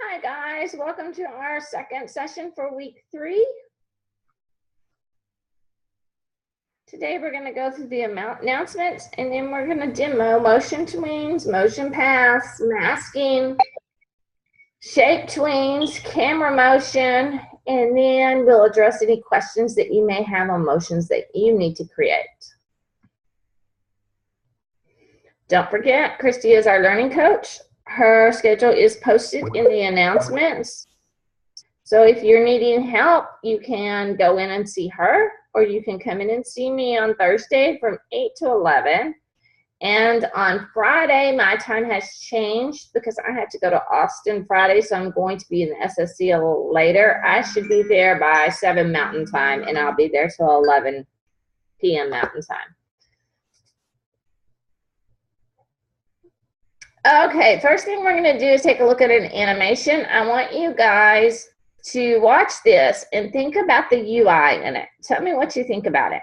Hi guys, welcome to our second session for week 3. Today we're going to go through the announcements and then we're going to demo motion tweens, motion paths, masking, shape tweens, camera motion, and then we'll address any questions that you may have on motions that you need to create. Don't forget, Christy is our learning coach. Her schedule is posted in the announcements. So if you're needing help, you can go in and see her, or you can come in and see me on Thursday from 8 to 11. And on Friday, my time has changed because I have to go to Austin Friday, so I'm going to be in the SSC a little later. I should be there by 7 Mountain Time, and I'll be there till 11 p.m. Mountain Time. Okay, first thing we're going to do is take a look at an animation. I want you guys to watch this and think about the UI in it. Tell me what you think about it.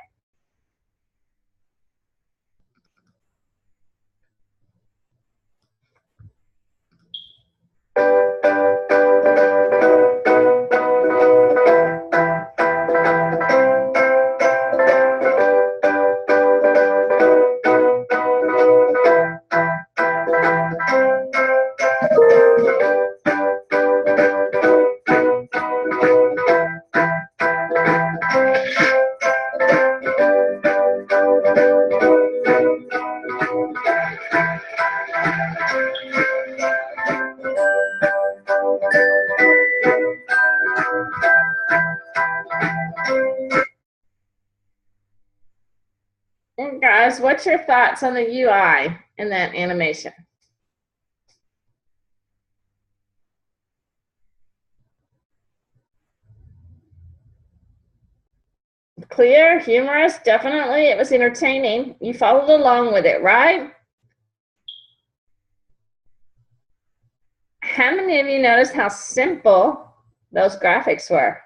And guys, what's your thoughts on the UI in that animation? Clear, humorous, definitely. It was entertaining. You followed along with it, right? How many of you noticed how simple those graphics were?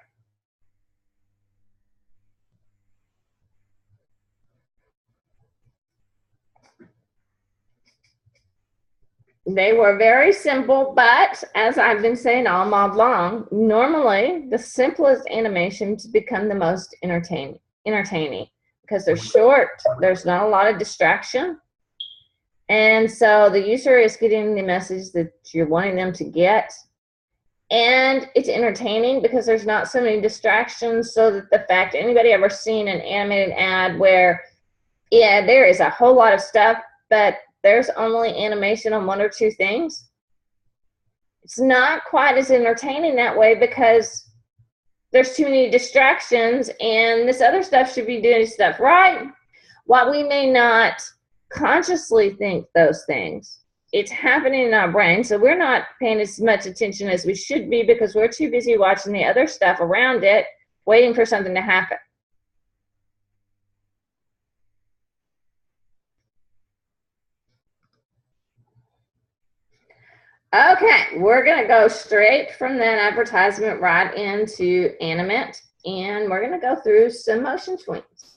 They were very simple, but as I've been saying all month long, normally the simplest animations become the most entertaining because they're short, there's not a lot of distraction, and so the user is getting the message that you're wanting them to get, and it's entertaining because there's not so many distractions. So that the fact, anybody ever seen an animated ad where, yeah, there is a whole lot of stuff, but there's only animation on 1 or 2 things? It's not quite as entertaining that way because there's too many distractions and this other stuff should be doing stuff, right? While we may not consciously think those things, it's happening in our brain, so we're not paying as much attention as we should be because we're too busy watching the other stuff around it, waiting for something to happen. Okay, we're going to go straight from that advertisement right into animate, and we're going to go through some motion tweens.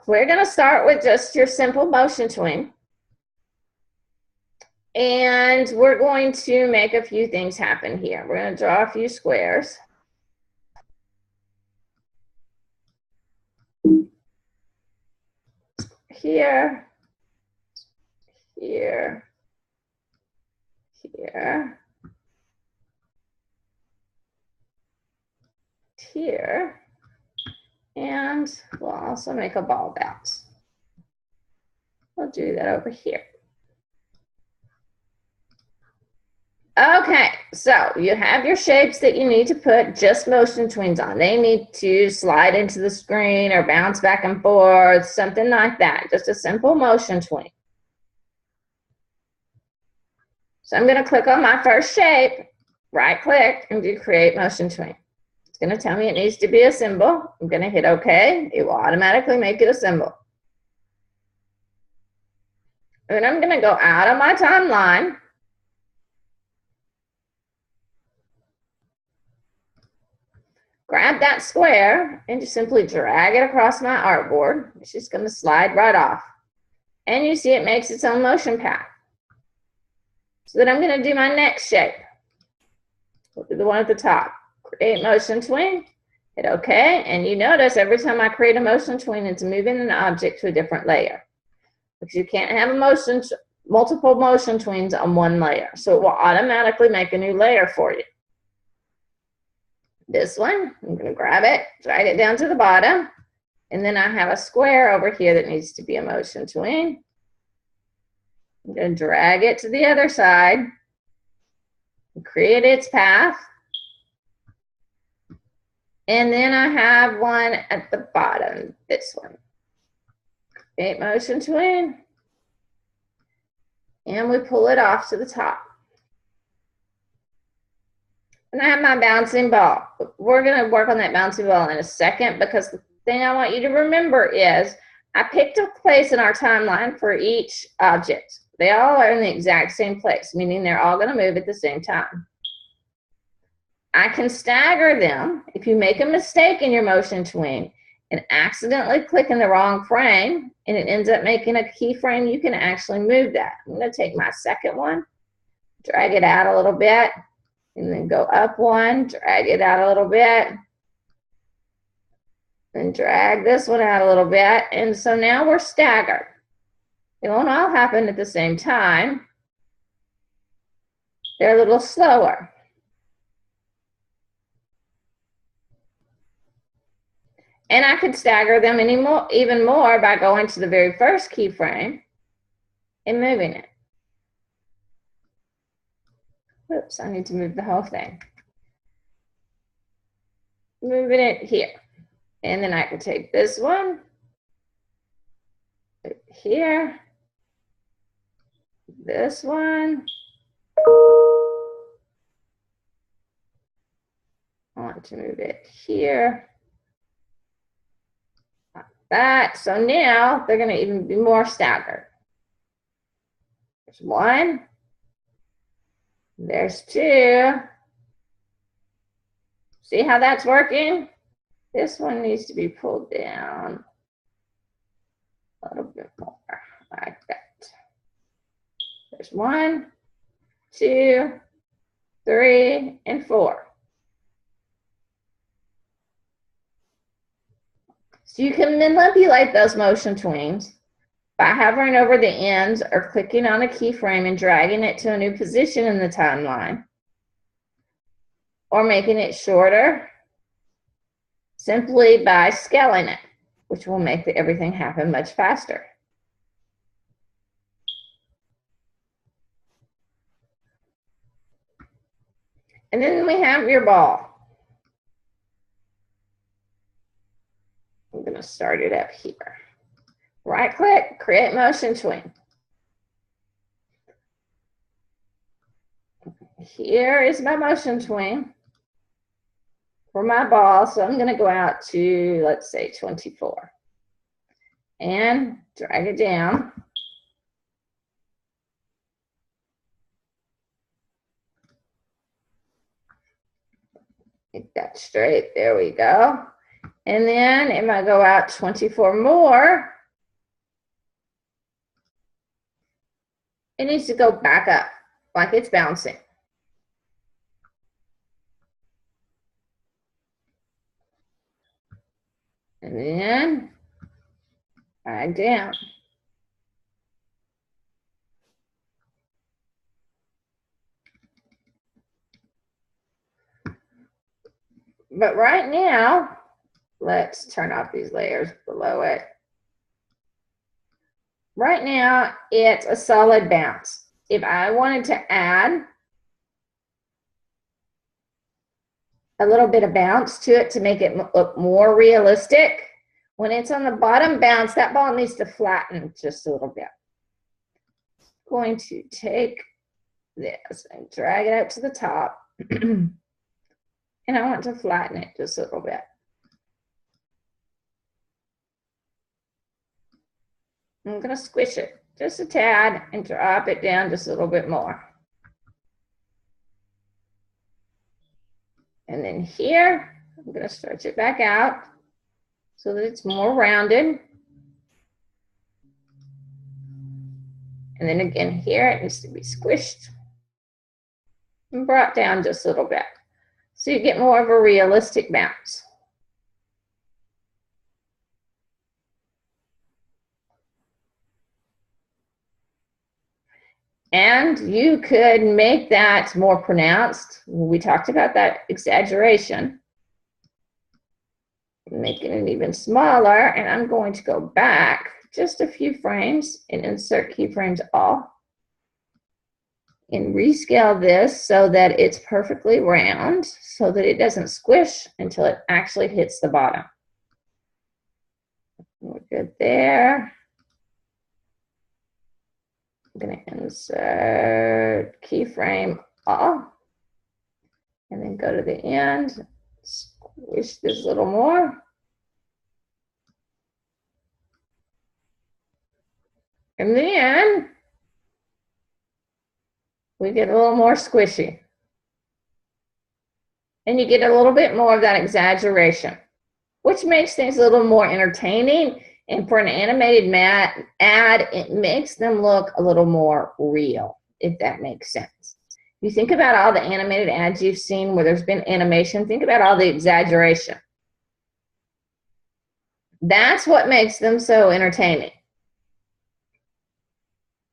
We're going to start with just your simple motion tween, and we're going to make a few things happen here. We're going to draw a few squares. Here, here, here, here, and we'll also make a ball bounce. We'll do that over here. Okay, so you have your shapes that you need to put just motion tweens on. They need to slide into the screen or bounce back and forth, something like that. Just a simple motion tween. So I'm going to click on my first shape, right click, and do create motion tween. It's going to tell me it needs to be a symbol. I'm going to hit OK. It will automatically make it a symbol. And I'm going to go out of my timeline. Grab that square and just simply drag it across my artboard. It's just going to slide right off. And you see it makes its own motion path. So then I'm going to do my next shape. We'll do the one at the top. Create motion tween. Hit OK. And you notice every time I create a motion tween, it's moving an object to a different layer. Because you can't have multiple motion tweens on one layer. So it will automatically make a new layer for you. This one, I'm going to grab it, drag it down to the bottom. And then I have a square over here that needs to be a motion tween. I'm going to drag it to the other side, create its path. And then I have one at the bottom, this one. Create motion tween. And we pull it off to the top. And I have my bouncing ball. We're going to work on that bouncing ball in a second, because the thing I want you to remember is I picked a place in our timeline for each object. They all are in the exact same place, meaning they're all going to move at the same time. I can stagger them. If you make a mistake in your motion tween and accidentally click in the wrong frame and it ends up making a keyframe, you can actually move that. I'm going to take my second one, drag it out a little bit, and then go up one, drag it out a little bit, and drag this one out a little bit. And so now we're staggered. It won't all happen at the same time. They're a little slower. And I could stagger them even more by going to the very first keyframe and moving it. Oops, I need to move the whole thing. Moving it here. And then I can take this one, here, this one. I want to move it here. Like that. So now they're going to even be more staggered. There's one. There's two. See how that's working? This one needs to be pulled down a little bit more, like that. There's 1, 2, 3, and 4. So you can manipulate those motion tweens by hovering over the ends or clicking on a keyframe and dragging it to a new position in the timeline, or making it shorter simply by scaling it, which will make everything happen much faster. And then we have your ball. I'm going to start it up here. Right click, create motion tween. Here is my motion tween for my ball. So I'm going to go out to, let's say, 24. And drag it down. Make that straight. There we go. And then if I go out 24 more, it needs to go back up like it's bouncing. And then drag down. But right now, let's turn off these layers below it. Right now, it's a solid bounce. If I wanted to add a little bit of bounce to it to make it look more realistic, when it's on the bottom bounce, that ball needs to flatten just a little bit. I'm going to take this and drag it up to the top. And I want to flatten it just a little bit. I'm going to squish it just a tad and drop it down just a little bit more. And then here, I'm going to stretch it back out so that it's more rounded. And then again here, it needs to be squished and brought down just a little bit. So you get more of a realistic bounce. And you could make that more pronounced. We talked about that exaggeration. Making it even smaller, and I'm going to go back just a few frames and insert keyframes all and rescale this so that it's perfectly round so that it doesn't squish until it actually hits the bottom. We're good there. I'm going to insert keyframe all and then go to the end, squish this a little more. And then we get a little more squishy. And you get a little bit more of that exaggeration, which makes things a little more entertaining. And for an animated ad, it makes them look a little more real, if that makes sense. You think about all the animated ads you've seen where there's been animation, think about all the exaggeration. That's what makes them so entertaining.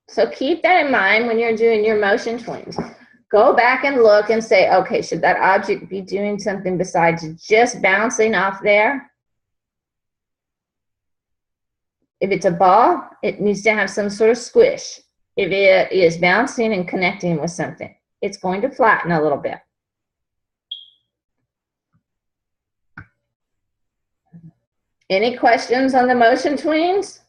So keep that in mind when you're doing your motion tweens. Go back and look and say, okay, should that object be doing something besides just bouncing off there? If it's a ball, it needs to have some sort of squish. If it is bouncing and connecting with something, it's going to flatten a little bit. Any questions on the motion tweens?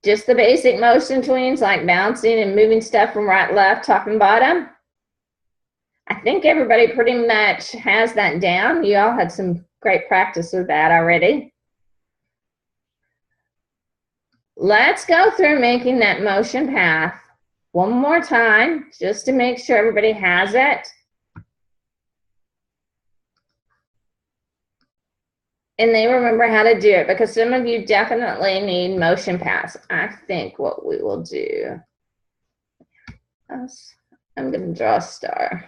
Just the basic motion tweens, like bouncing and moving stuff from right, left, top, and bottom? I think everybody pretty much has that down. You all had some great practice with that already. Let's go through making that motion path one more time, just to make sure everybody has it. And they remember how to do it, because some of you definitely need motion paths. I think what we will do, I'm going to draw a star.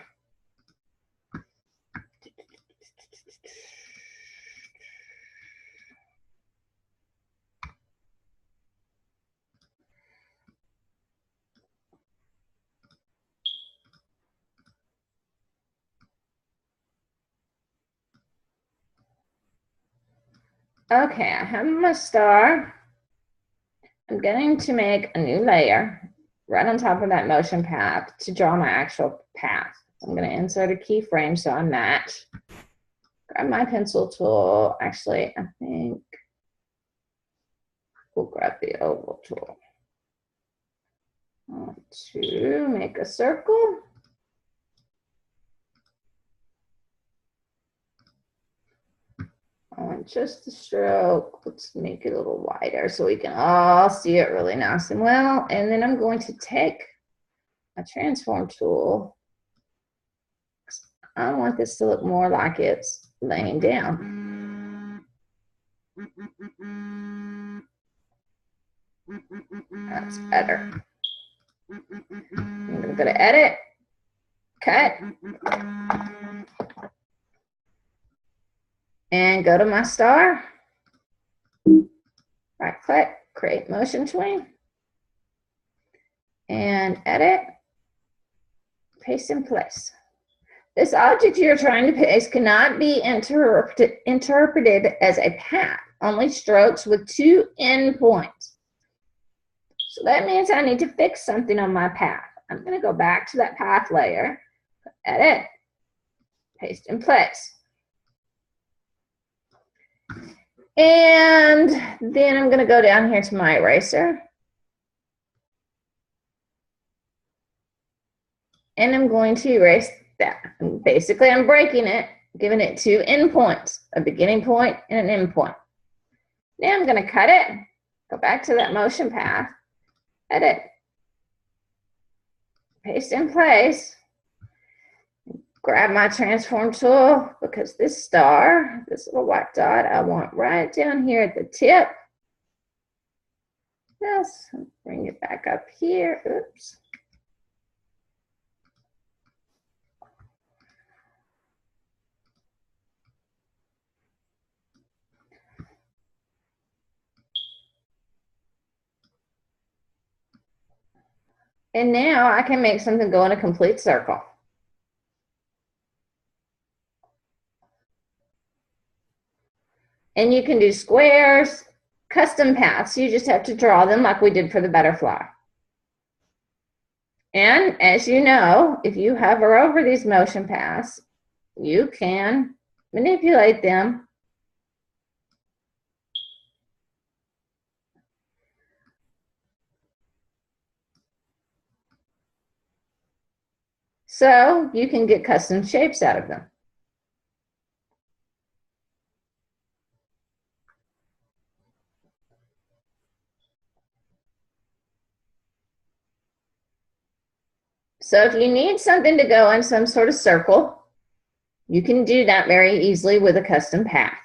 Okay, I have my star. I'm going to make a new layer right on top of that motion path to draw my actual path. I'm going to insert a keyframe so I match. Grab my pencil tool. Actually, I think we'll grab the oval tool. I want to make a circle. I want just the stroke. Let's make it a little wider so we can all see it really nice and well. And then I'm going to take a transform tool. I want this to look more like it's laying down. That's better. I'm going to go to edit, cut, and go to my star. Right click, create motion tween, and edit, paste in place. This object you're trying to paste cannot be interpreted as a path, only strokes with 2 endpoints. So that means I need to fix something on my path. I'm going to go back to that path layer, edit, paste in place. And then I'm going to go down here to my eraser. And I'm going to erase that. And basically, I'm breaking it, giving it 2 endpoints, a beginning point and an end point. Now I'm going to cut it, go back to that motion path, edit, paste in place, grab my transform tool, because this star, this little white dot, I want right down here at the tip. Yes, bring it back up here. Oops. And now I can make something go in a complete circle. And you can do squares, custom paths. You just have to draw them like we did for the butterfly. And as you know, if you hover over these motion paths, you can manipulate them so you can get custom shapes out of them. So if you need something to go in some sort of circle, you can do that very easily with a custom path.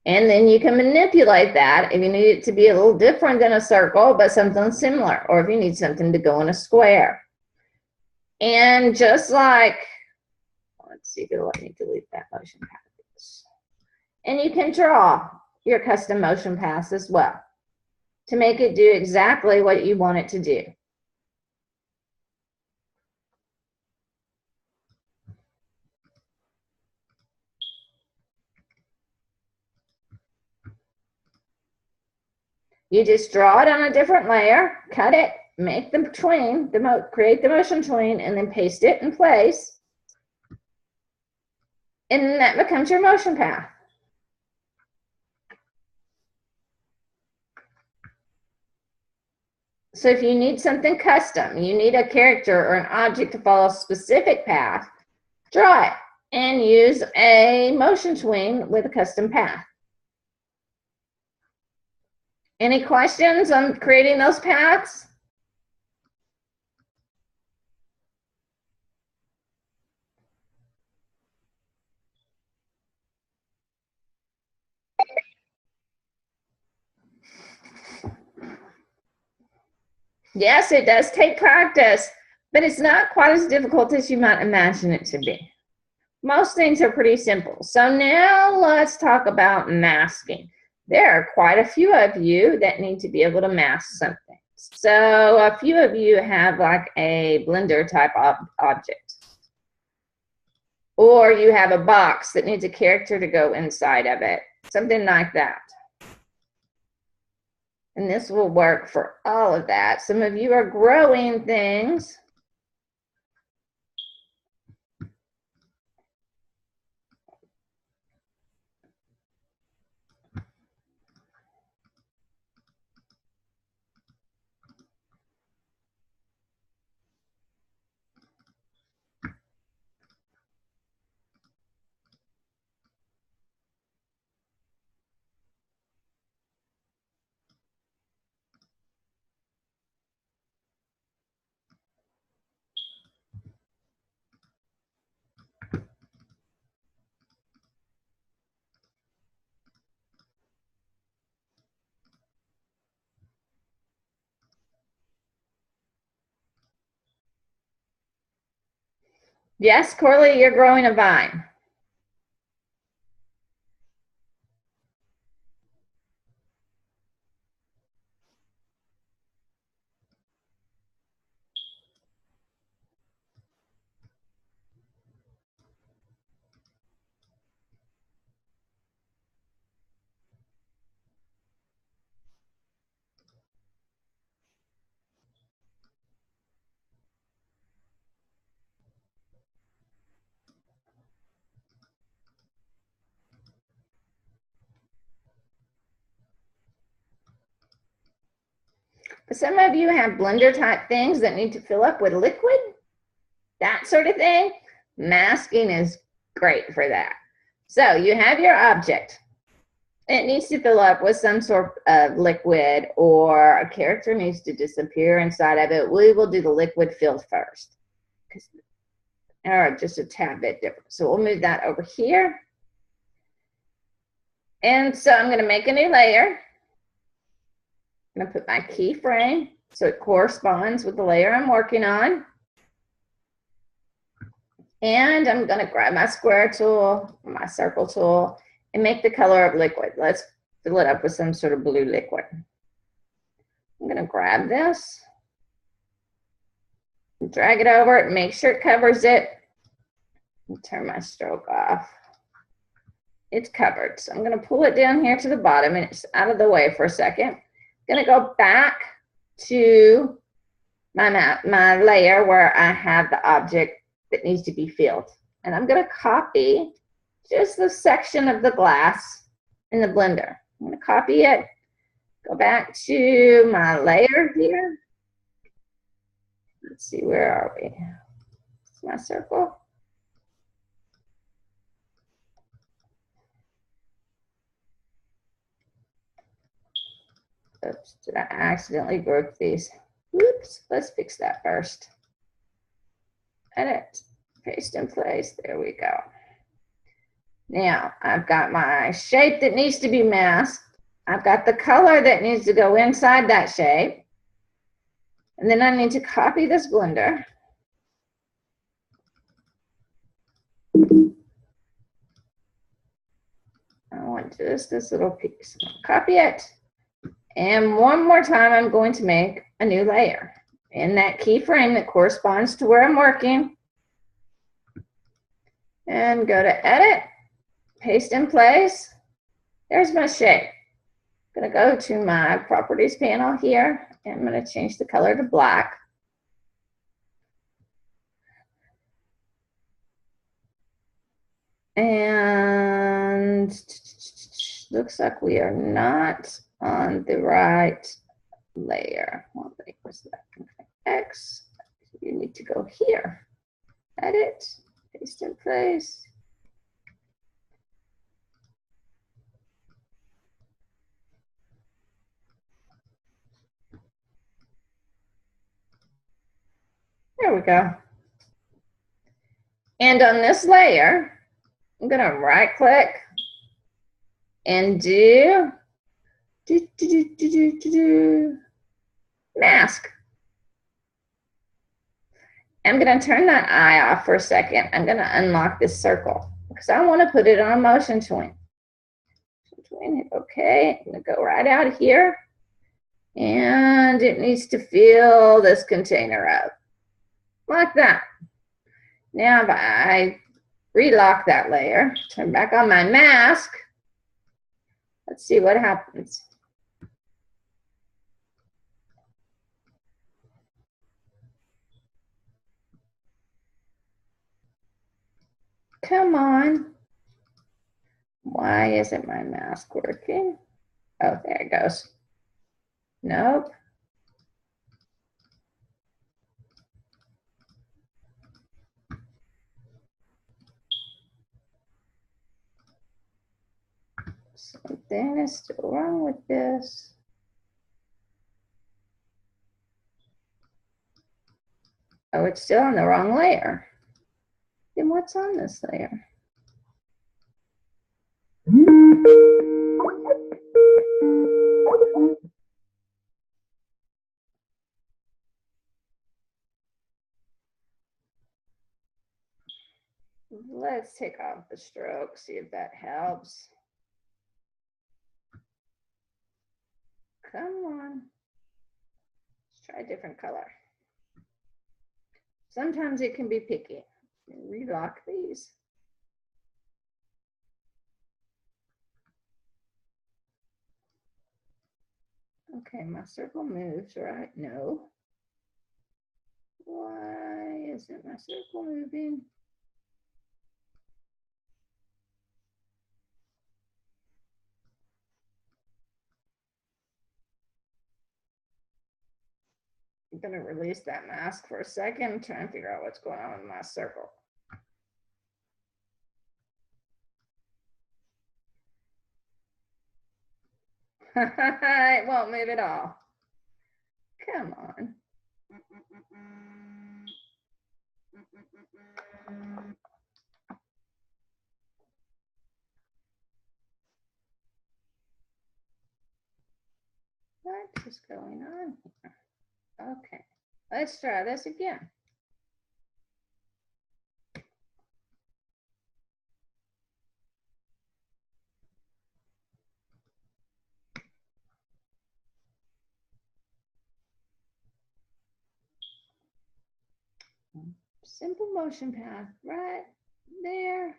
And then you can manipulate that if you need it to be a little different than a circle, but something similar, or if you need something to go in a square. And just like, let's see if it'll let me delete that motion path. And you can draw your custom motion paths as well to make it do exactly what you want it to do. You just draw it on a different layer, cut it, make the tween, create the motion tween, and then paste it in place. And that becomes your motion path. So if you need something custom, you need a character or an object to follow a specific path, draw it and use a motion tween with a custom path. Any questions on creating those paths? Yes, it does take practice, but it's not quite as difficult as you might imagine it to be. Most things are pretty simple. So now let's talk about masking. There are quite a few of you that need to be able to mask something. So a few of you have like a blender type object. Or you have a box that needs a character to go inside of it. Something like that. And this will work for all of that. Some of you are growing things. Yes, Corley, you're growing a vine. Some of you have blender type things that need to fill up with liquid, that sort of thing. Masking is great for that. So you have your object. It needs to fill up with some sort of liquid, or a character needs to disappear inside of it. We will do the liquid fill first, or just a tad bit different. So we'll move that over here. And so I'm going to make a new layer. I'm going to put my keyframe so it corresponds with the layer I'm working on. And I'm going to grab my square tool, my circle tool, and make the color of liquid. Let's fill it up with some sort of blue liquid. I'm going to grab this Drag it over it, make sure it covers it. Turn my stroke off. It's covered. So I'm going to pull it down here to the bottom and it's out of the way for a second. I'm going to go back to my layer where I have the object that needs to be filled. And I'm going to copy just the section of the glass in the blender. I'm going to copy it, go back to my layer here. Let's see, where are we? It's my circle. Oops, did I accidentally group these? Oops, let's fix that first. Edit, paste in place, there we go. Now, I've got my shape that needs to be masked. I've got the color that needs to go inside that shape. And then I need to copy this blender. I want just this little piece. Copy it. And one more time, I'm going to make a new layer in that keyframe that corresponds to where I'm working. And go to Edit, paste in place. There's my shape. I'm going to go to my Properties panel here, and I'm going to change the color to black. And looks like we are not on the right layer. Well, where's that? Okay. X, you need to go here. Edit, paste in place. There we go. And on this layer, I'm going to right click and do mask. I'm going to turn that eye off for a second. I'm going to unlock this circle because I want to put it on motion tween. Hit OK. I'm going to go right out of here. And it needs to fill this container up. Like that. Now if I relock that layer, turn back on my mask, let's see what happens. Come on. Why isn't my mask working? Oh, there it goes. Nope. Something is still wrong with this. Oh, it's still on the wrong layer. Then what's on this layer? Let's take off the stroke, see if that helps. Come on. Let's try a different color. Sometimes it can be picky. Relock these. Okay, my circle moves, right? No. Why isn't my circle moving? I'm going to release that mask for a second, try and figure out what's going on with my circle. It won't move at all. Come on. What is going on here? Okay, let's try this again. Simple motion path right there.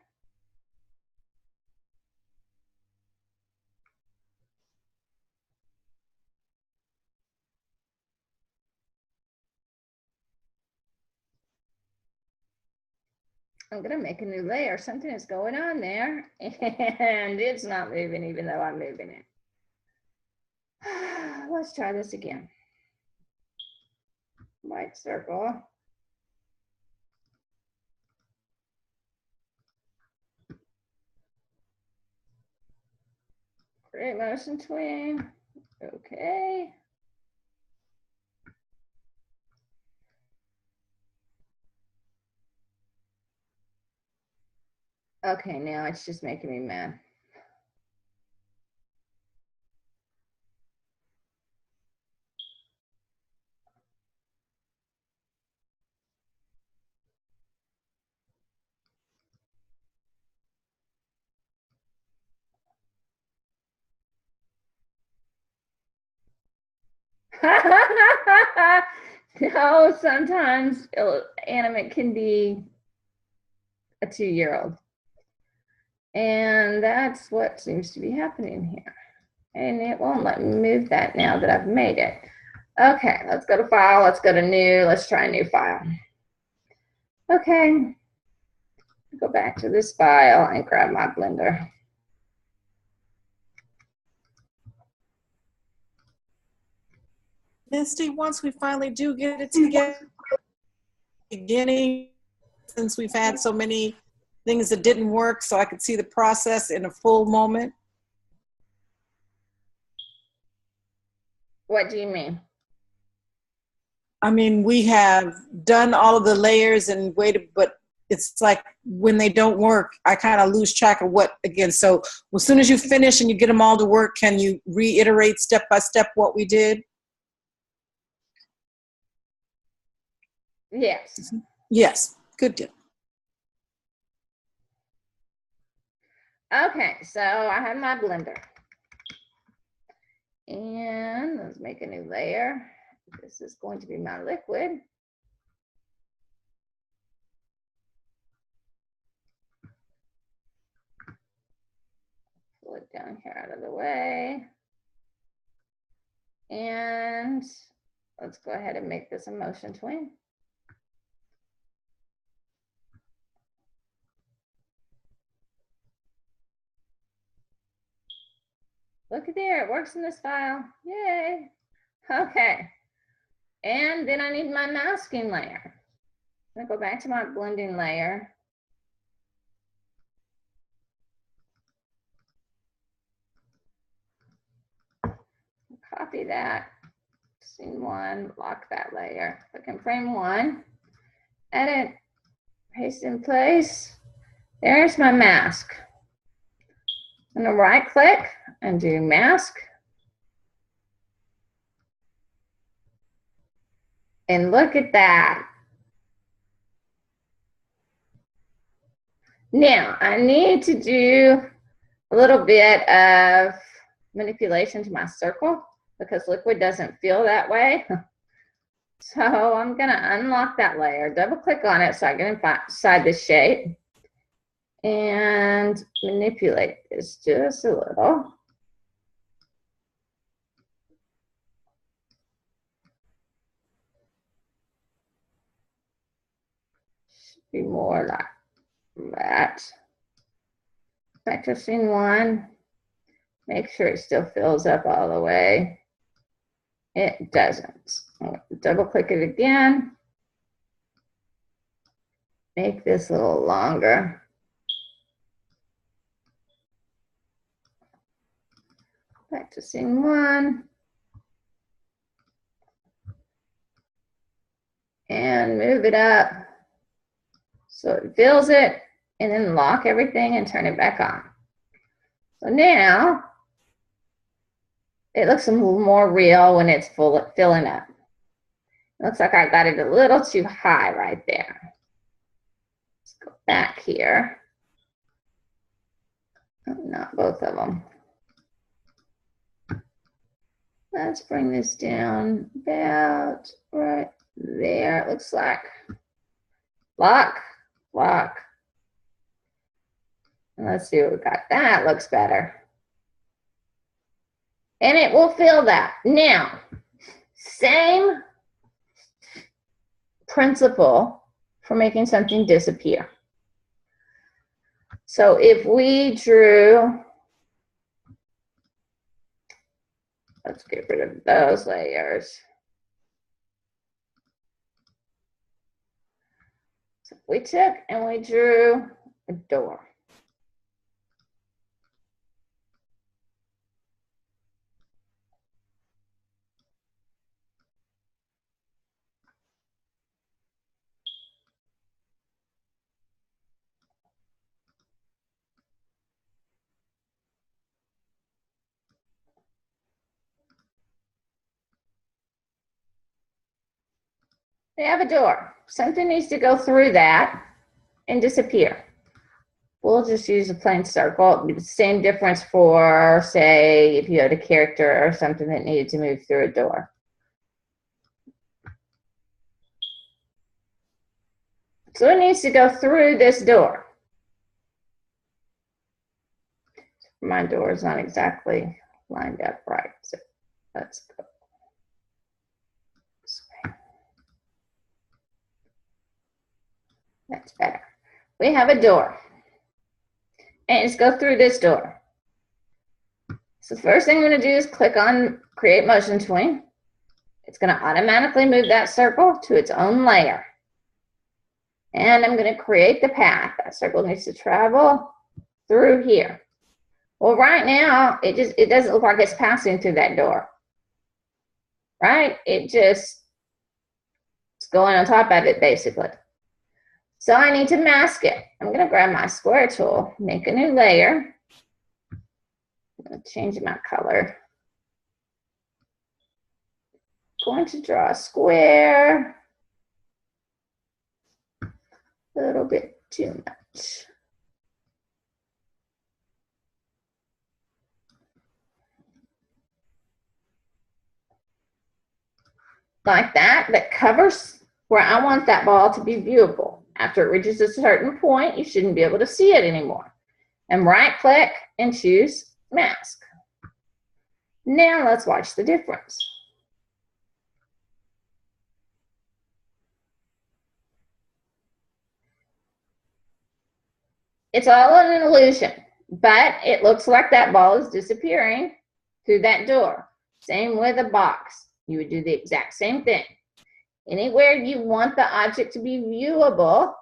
I'm gonna make a new layer. Something is going on there and it's not moving even though I'm moving it. Let's try this again. White circle. Create motion tween. Okay. Okay, now it's just making me mad. No, sometimes animate can be a 2-year-old. And that's what seems to be happening here. And it won't let me move that now that I've made it. Okay, let's go to file. Let's go to new. Let's try a new file. Okay. Go back to this file and grab my blender. Misty, once we finally do get it together, beginning, since we've had so many things that didn't work, so I could see the process in a full moment. What do you mean? I mean, we have done all of the layers and waited, but it's like when they don't work, I kind of lose track of what again. So as soon as you finish and you get them all to work, can you reiterate step by step what we did? Yes. Yes, good deal. Okay, so I have my blender. And let's make a new layer. This is going to be my liquid. Pull it down here out of the way. And let's go ahead and make this a motion tween. Look at there, it works in this file. Yay. Okay. And then I need my masking layer. I'm gonna go back to my blending layer. Copy that. Scene 1, lock that layer. Click in frame 1. Edit. Paste in place. There's my mask. I'm gonna right click and do mask. And look at that. Now I need to do a little bit of manipulation to my circle because liquid doesn't feel that way. So I'm gonna unlock that layer, double click on it so I get inside the shape and manipulate this just a little. Should be more like that. Back to scene 1. Make sure it still fills up all the way. It doesn't. Double click it again. Make this a little longer. Back to scene 1. And move it up so it fills it, and then lock everything and turn it back on. So now it looks a little more real when it's filling up. It looks like I got it a little too high right there. Let's go back here. Oh, not both of them. Let's bring this down about right there. It looks like Lock, lock. Let's see what we got. That looks better. And it will fill that. Now, same principle for making something disappear. So if we drew, let's get rid of those layers. So we took and we drew a door. We have a door. Something needs to go through that and disappear. We'll just use a plain circle. The same difference for, say, if you had a character or something that needed to move through a door. So it needs to go through this door. My door is not exactly lined up right, so let's go this way. That's better. We have a door. And let's go through this door. So the first thing I'm going to do is click on Create Motion Tween. It's going to automatically move that circle to its own layer. And I'm going to create the path. That circle needs to travel through here. Well, right now, it doesn't look like it's passing through that door. Right? It's going on top of it, basically. So I need to mask it. I'm going to grab my square tool, make a new layer. I'm going to change my color. Going to draw a square. A little bit too much. Like that, that covers where I want that ball to be viewable. After it reaches a certain point, you shouldn't be able to see it anymore. And right click and choose mask. Now let's watch the difference. It's all an illusion, but it looks like that ball is disappearing through that door. Same with a box. You would do the exact same thing. Anywhere you want the object to be viewable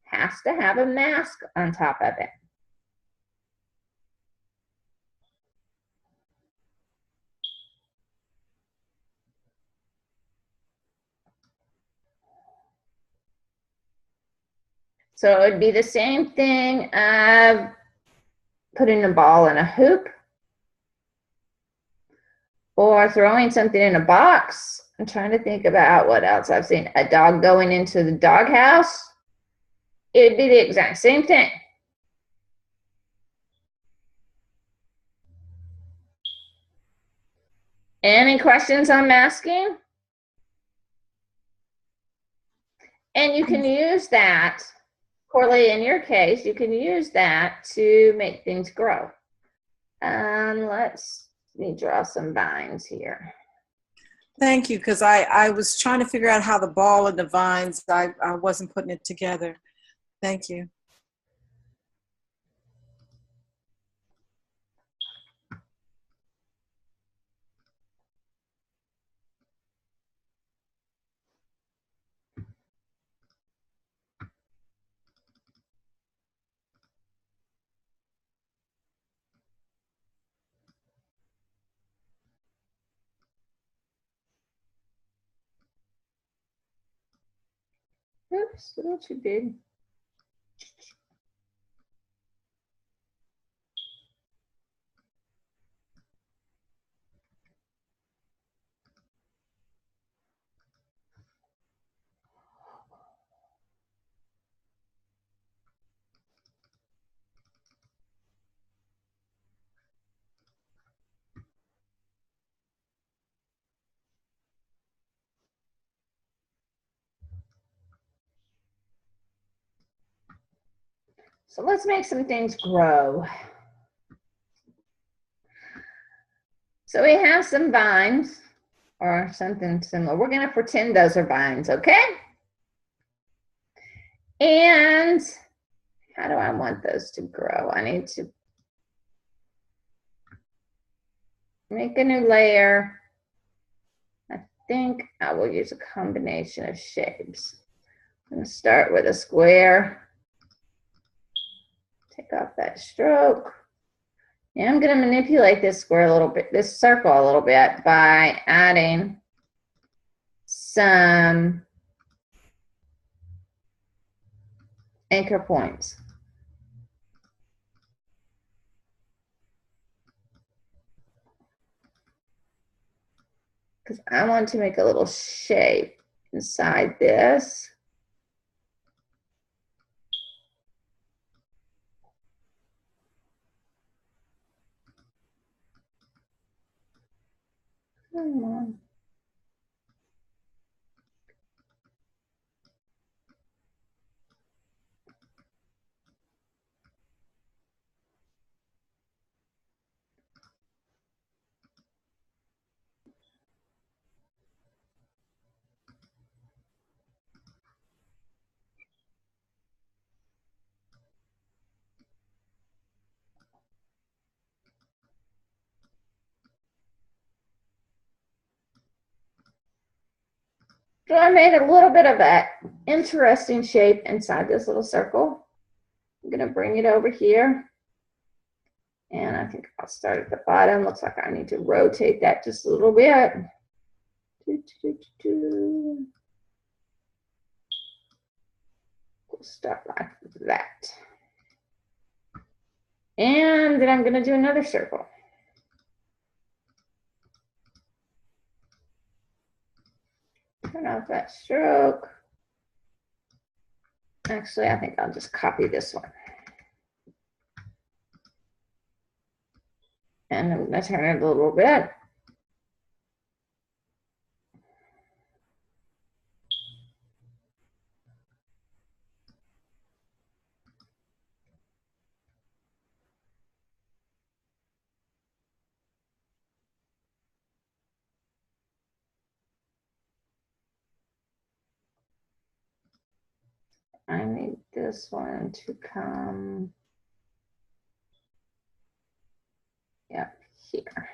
has to have a mask on top of it. So it would be the same thing of putting a ball in a hoop or throwing something in a box. I'm trying to think about what else I've seen. A dog going into the doghouse. It would be the exact same thing. Any questions on masking? And you can use that, Corley, in your case, you can use that to make things grow. Let me draw some vines here. Thank you, because I was trying to figure out how the ball and the vines, I wasn't putting it together. Thank you. Oops, a little too big. So let's make some things grow. So we have some vines or something similar. We're going to pretend those are vines, okay? And how do I want those to grow? I need to make a new layer. I think I will use a combination of shapes. I'm going to start with a square. Take off that stroke. And I'm going to manipulate this square a little bit, this circle a little bit by adding some anchor points. Because I want to make a little shape inside this. Come on. So I made a little bit of that interesting shape inside this little circle. I'm going to bring it over here. And I think I'll start at the bottom. Looks like I need to rotate that just a little bit. We'll start like that. And then I'm going to do another circle. Turn off that stroke. Actually, I think I'll just copy this one. And I'm going to turn it a little bit. I need this one to come up here.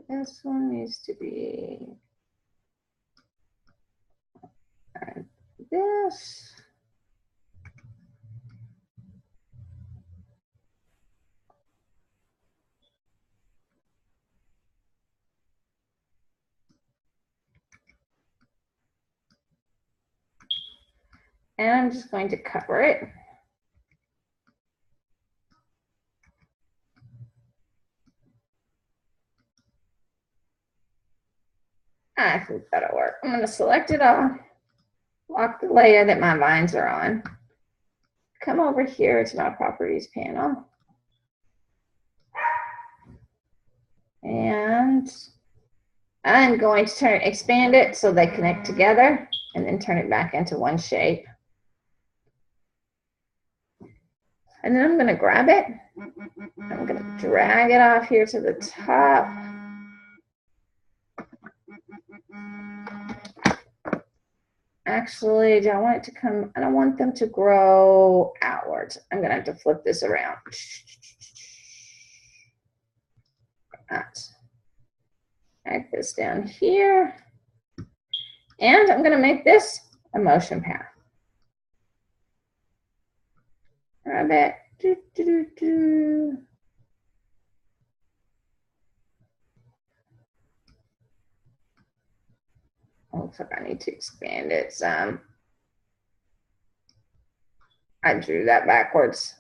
This one needs to be like this. And I'm just going to cover it. I think that'll work. I'm going to select it all, lock the layer that my vines are on, come over here to my properties panel, and I'm going to expand it so they connect together and then turn it back into one shape. And then I'm going to grab it. I'm going to drag it off here to the top. Actually, do I want it to come? I don't want them to grow outwards. I'm going to have to flip this around. Drag this down here. And I'm going to make this a motion path. Grab it. Do, do, do, do. Looks like I need to expand it some. I drew that backwards.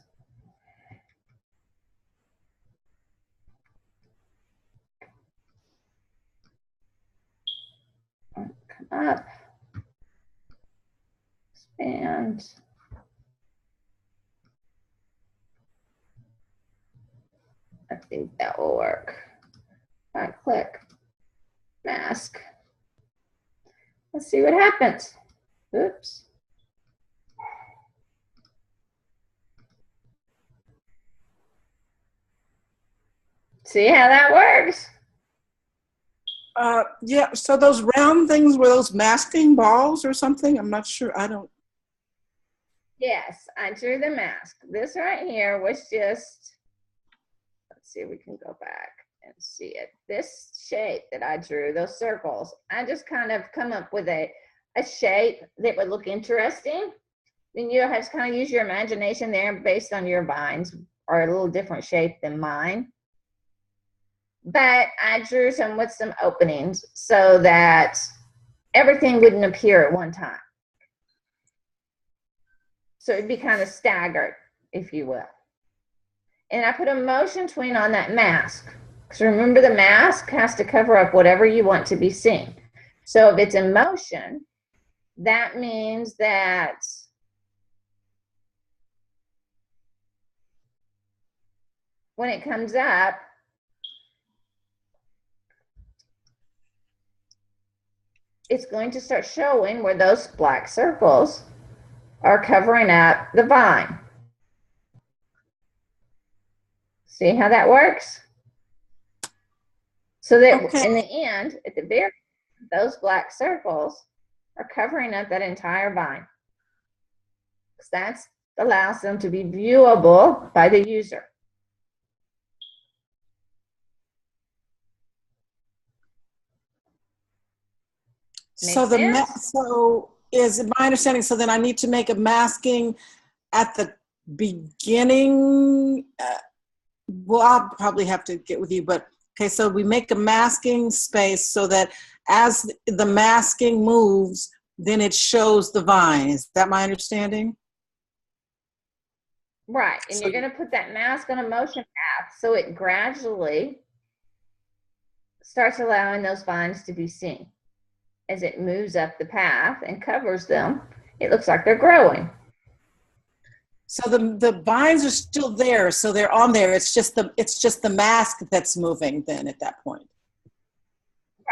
Come up. Expand. think that will work. Right click, mask. Let's see what happens. Oops. See how that works? Yeah, so those round things, were those masking balls or something? I'm not sure. I don't. Yes, I drew the mask. This right here was just, let's see if we can go back and see it. This shape that I drew, those circles, I just kind of come up with a shape that would look interesting. Then you have to kind of use your imagination there based on your vines are a little different shape than mine. But I drew some with some openings so that everything wouldn't appear at one time. So it'd be kind of staggered, if you will. And I put a motion tween on that mask. Because remember, the mask has to cover up whatever you want to be seen. So if it's in motion, that means that when it comes up, it's going to start showing where those black circles are covering up the vine. See how that works? So that in the end, at the very end, those black circles are covering up that entire vine. Because that allows them to be viewable by the user. So so is it my understanding? So then I need to make a masking at the beginning. Well, I'll probably have to get with you, but okay. So we make a masking space so that as the masking moves, then it shows the vine. Is that my understanding? Right, and so you're going to put that mask on a motion path so it gradually starts allowing those vines to be seen. As it moves up the path and covers them, it looks like they're growing. So the vines are still there, so they're on there. It's just the mask that's moving then at that point.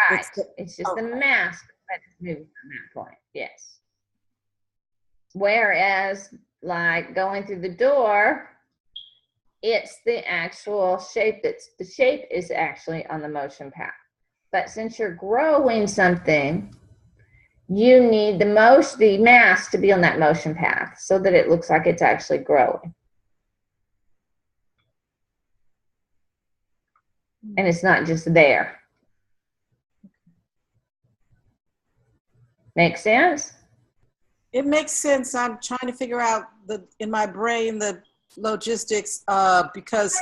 Right. It's just the mask that's moving at that point. Yes. Whereas, like going through the door, it's the actual shape the shape is actually on the motion path. But since you're growing something, you need the mask to be on that motion path so that it looks like it's actually growing. And it's not just there. Make sense? It makes sense. I'm trying to figure out in my brain the logistics because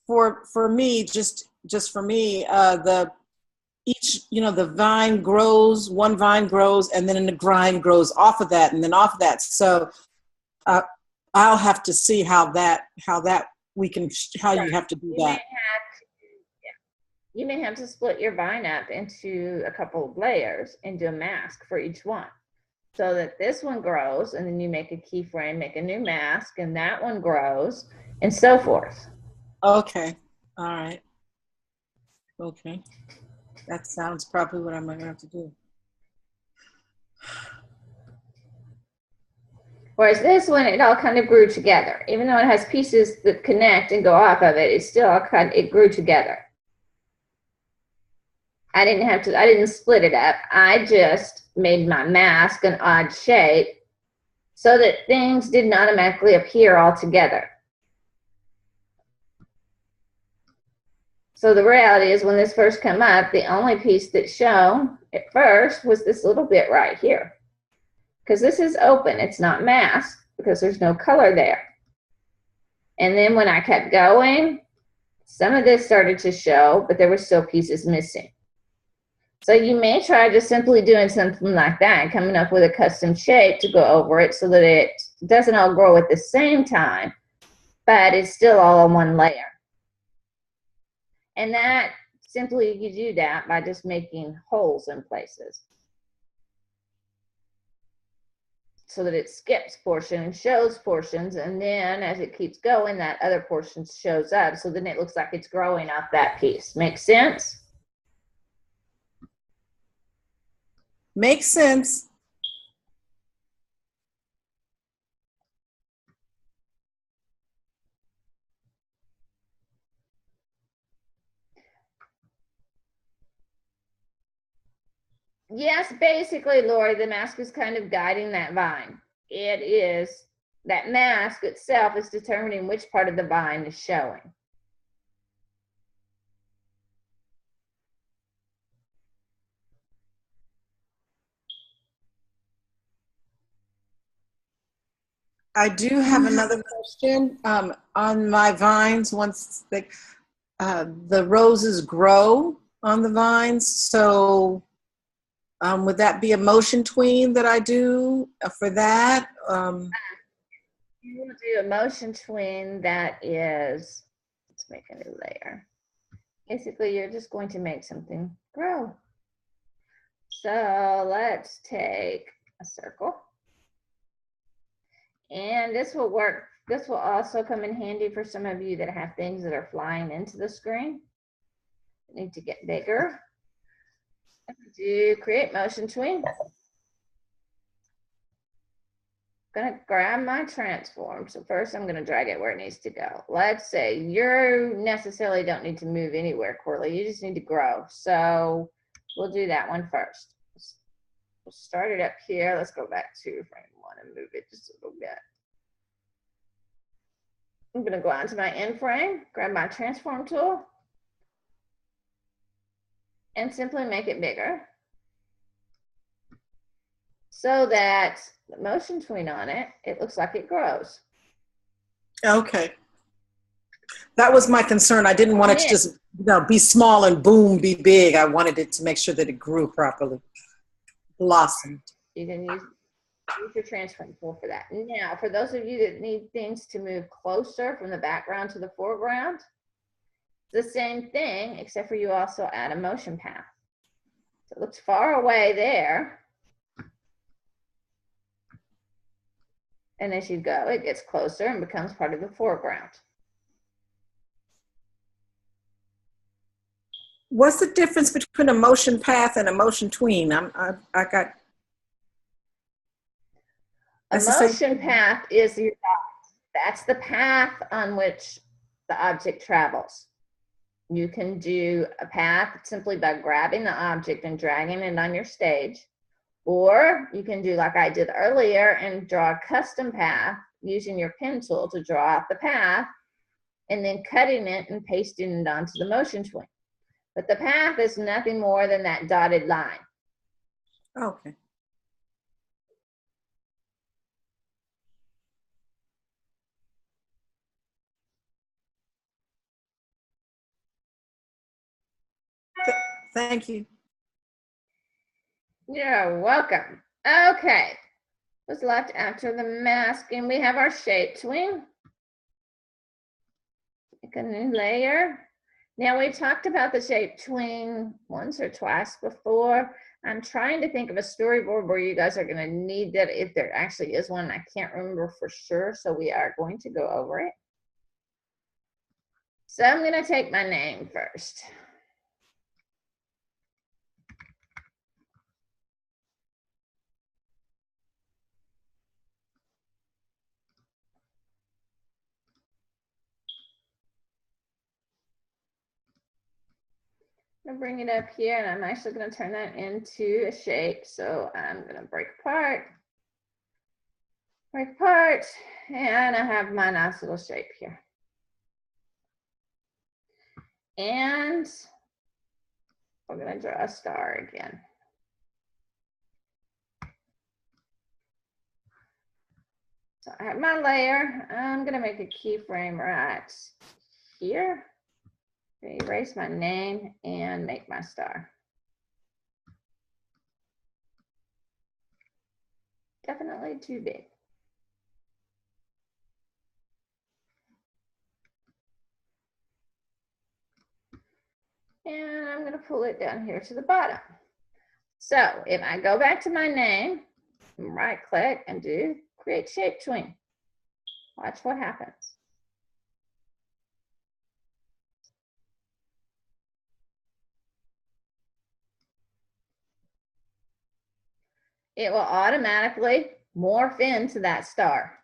for me, just for me, the vine grows, one vine grows, and then the grind grows off of that, and then off of that. So I'll have to see how you have to do that. You may have to split your vine up into a couple of layers and do a mask for each one. So that this one grows, and then you make a keyframe, make a new mask, and that one grows, and so forth. Okay. All right. Okay. That sounds probably what I'm going to have to do. Whereas this one, it all kind of grew together. Even though it has pieces that connect and go off of it, it grew together. I didn't split it up. I just made my mask an odd shape so that things didn't automatically appear all together. So the reality is when this first came up, the only piece that shown at first was this little bit right here. Because this is open, it's not masked because there's no color there. And then when I kept going, some of this started to show, but there were still pieces missing. So you may try just simply doing something like that, coming up with a custom shape to go over it so that it doesn't all grow at the same time, but it's still all on one layer. And that simply you do that by just making holes in places. so that it skips portion and shows portions, and then as it keeps going, that other portion shows up, so then it looks like it's growing off that piece. Make sense? Makes sense. Yes, basically, Lori, the mask is kind of guiding that vine. It is, that mask itself is determining which part of the vine is showing. I do have another question. On my vines, once the roses grow on the vines, so would that be a motion tween that I do for that? You will do a motion tween that is, let's make a new layer. Basically, you're just going to make something grow. So let's take a circle. And this will work. This will also come in handy for some of you that have things that are flying into the screen. Need to get bigger. Do create motion tween. Gonna grab my transform. So first I'm gonna drag it where it needs to go. Let's say you necessarily don't need to move anywhere, Corley. You just need to grow. So we'll do that one first. We'll start it up here. Let's go back to frame 1 and move it just a little bit. I'm gonna go onto my end frame, grab my transform tool, and simply make it bigger so that the motion tween on it, it looks like it grows. Okay. That was my concern. I didn't want it to just be small and boom, be big. I wanted it to make sure that it grew properly, blossomed. You can use your transform tool for that. Now, for those of you that need things to move closer from the background to the foreground, it's the same thing, except for you also add a motion path. So it looks far away there. And as you go, it gets closer and becomes part of the foreground. What's the difference between a motion path and a motion tween? I got. A motion path is your dot. That's the path on which the object travels. You can do a path simply by grabbing the object and dragging it on your stage, or you can do like I did earlier and draw a custom path using your pen tool to draw out the path and then cutting it and pasting it onto the motion tween. But the path is nothing more than that dotted line. Okay. Thank you. You're welcome. Okay. What's left after the masking? We have our shape tween. Make a new layer. Now we talked about the shape tween once or twice before. I'm trying to think of a storyboard where you guys are going to need that, if there actually is one. I can't remember for sure, so we are going to go over it. So I'm going to take my name first. I'm going to bring it up here, and I'm actually going to turn that into a shape. So I'm going to break apart, and I have my nice little shape here. And we're going to draw a star again. So I have my layer. I'm going to make a keyframe right here. Erase my name and make my star. Definitely too big. And I'm going to pull it down here to the bottom. So if I go back to my name right click and do create shape tween. Watch what happens. It will automatically morph into that star.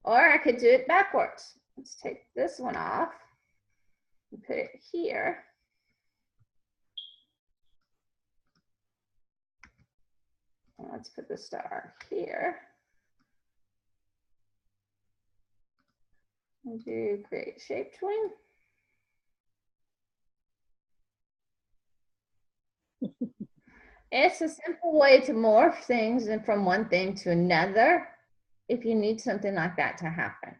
Or I could do it backwards. Let's take this one off and put it here. Let's put the star here. And do create shape tween. It's a simple way to morph things from one thing to another if you need something like that to happen.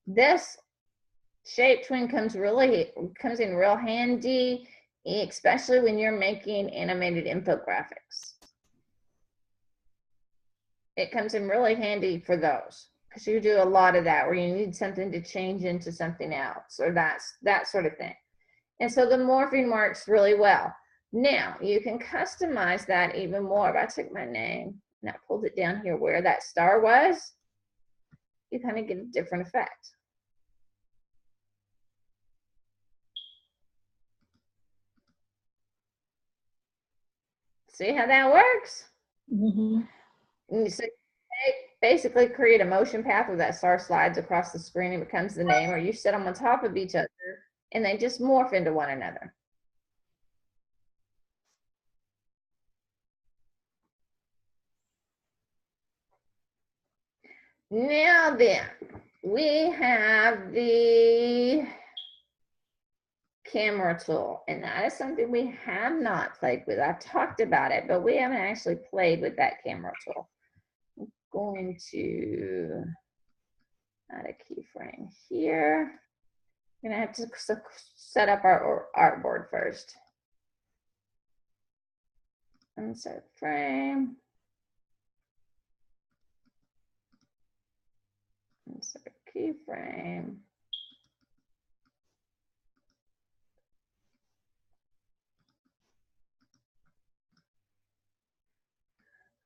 This shape tween comes in real handy, especially when you're making animated infographics. It comes in really handy for those because you do a lot of that where you need something to change into something else or that sort of thing. And so the morphing works really well. Now you can customize that even more. If I took my name and I pulled it down here where that star was, you kind of get a different effect. See how that works? Mm-hmm. So basically create a motion path where that star slides across the screen and becomes the name, or you set them on top of each other and they just morph into one another. Now then, we have the camera tool, and that is something we have not played with. I've talked about it, but we haven't actually played with that camera tool. I'm going to add a keyframe here. I'm gonna have to set up our artboard first. Insert frame. Insert keyframe.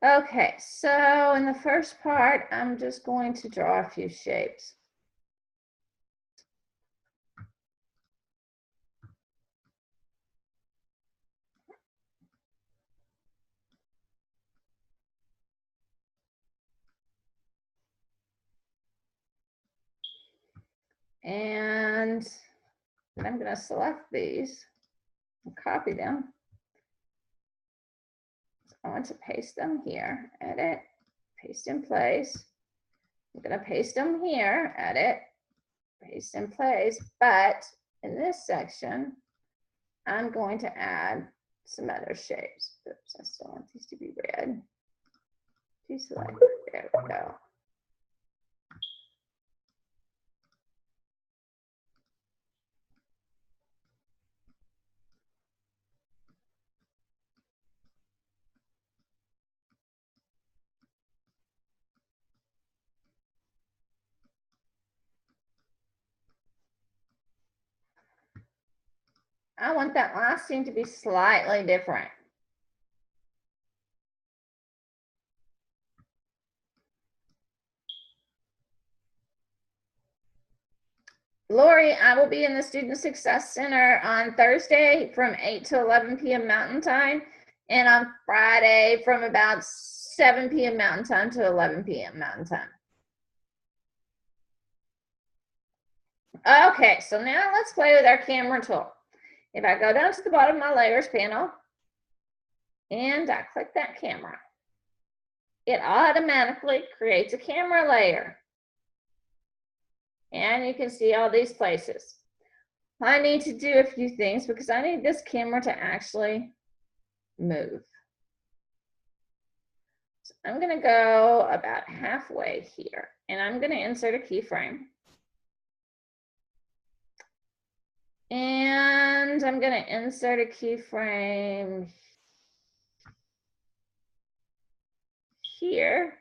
Okay, so in the first part, I'm just going to draw a few shapes. And then I'm going to select these and copy them. So I want to paste them here, edit, paste in place. I'm going to paste them here, edit, paste in place. But in this section, I'm going to add some other shapes. Oops, I still want these to be red. Deselect, there we go. I want that last scene to be slightly different. Lori, I will be in the Student Success Center on Thursday from 8 to 11 p.m. Mountain Time, and on Friday from about 7 p.m. Mountain Time to 11 p.m. Mountain Time. Okay, so now let's play with our camera tool. If I go down to the bottom of my layers panel and I click that camera, it automatically creates a camera layer. And you can see all these places. I need to do a few things because I need this camera to actually move. So I'm going to go about halfway here and I'm going to insert a keyframe. And I'm going to insert a keyframe here.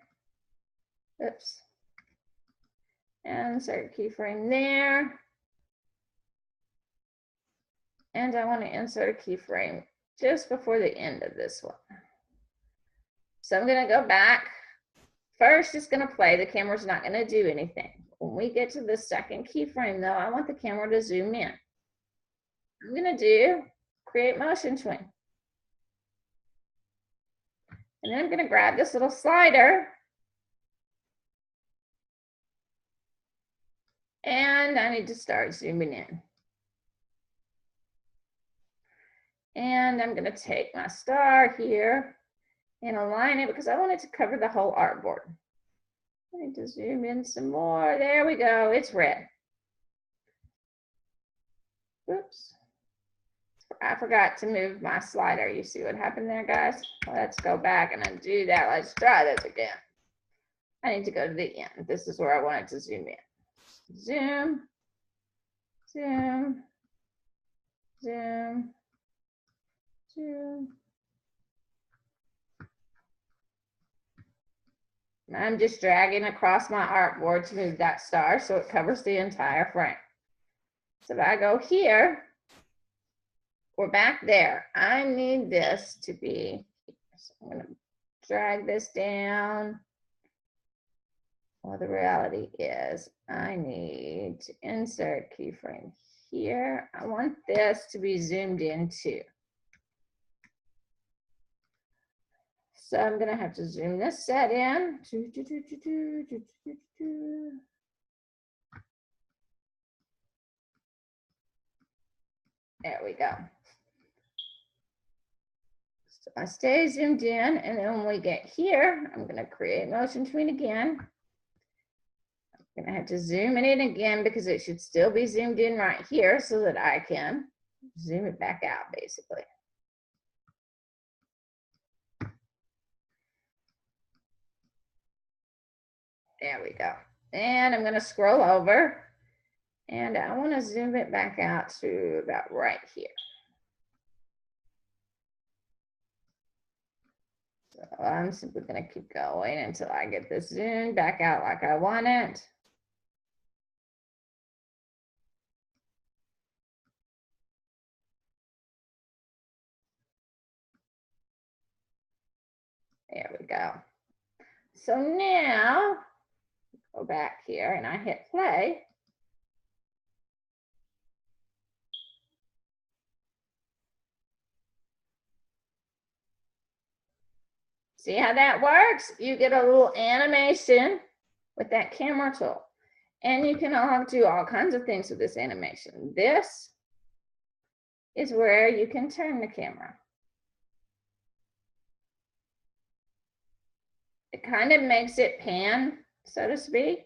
Oops. And insert a keyframe there. And I want to insert a keyframe just before the end of this one. So I'm going to go back. First, it's going to play. The camera's not going to do anything. When we get to the second keyframe, though, I want the camera to zoom in. I'm going to do create motion tween. And then I'm going to grab this little slider. And I need to start zooming in. And I'm going to take my star here and align it because I want it to cover the whole artboard. I need to zoom in some more. There we go. It's red. Oops. I forgot to move my slider. You see what happened there, guys? Let's go back and undo that. Let's try this again. I need to go to the end. This is where I want it to zoom in. Zoom, zoom, zoom, zoom. I'm just dragging across my artboard to move that star so it covers the entire frame. So if I go here, we're back there. I need this to be, so I'm going to drag this down. Well, the reality is I need to insert keyframe here. I want this to be zoomed in too. So I'm going to have to zoom this set in. There we go. So I stay zoomed in, and then when we get here, I'm going to create motion tween again. I'm going to have to zoom it in again because it should still be zoomed in right here so that I can zoom it back out, basically. There we go. And I'm going to scroll over, and I want to zoom it back out to about right here. So I'm simply going to keep going until I get this zoomed back out like I want it. There we go. So now, go back here and I hit play. See how that works? You get a little animation with that camera tool. And you can do all kinds of things with this animation. This is where you can turn the camera. It kind of makes it pan, so to speak.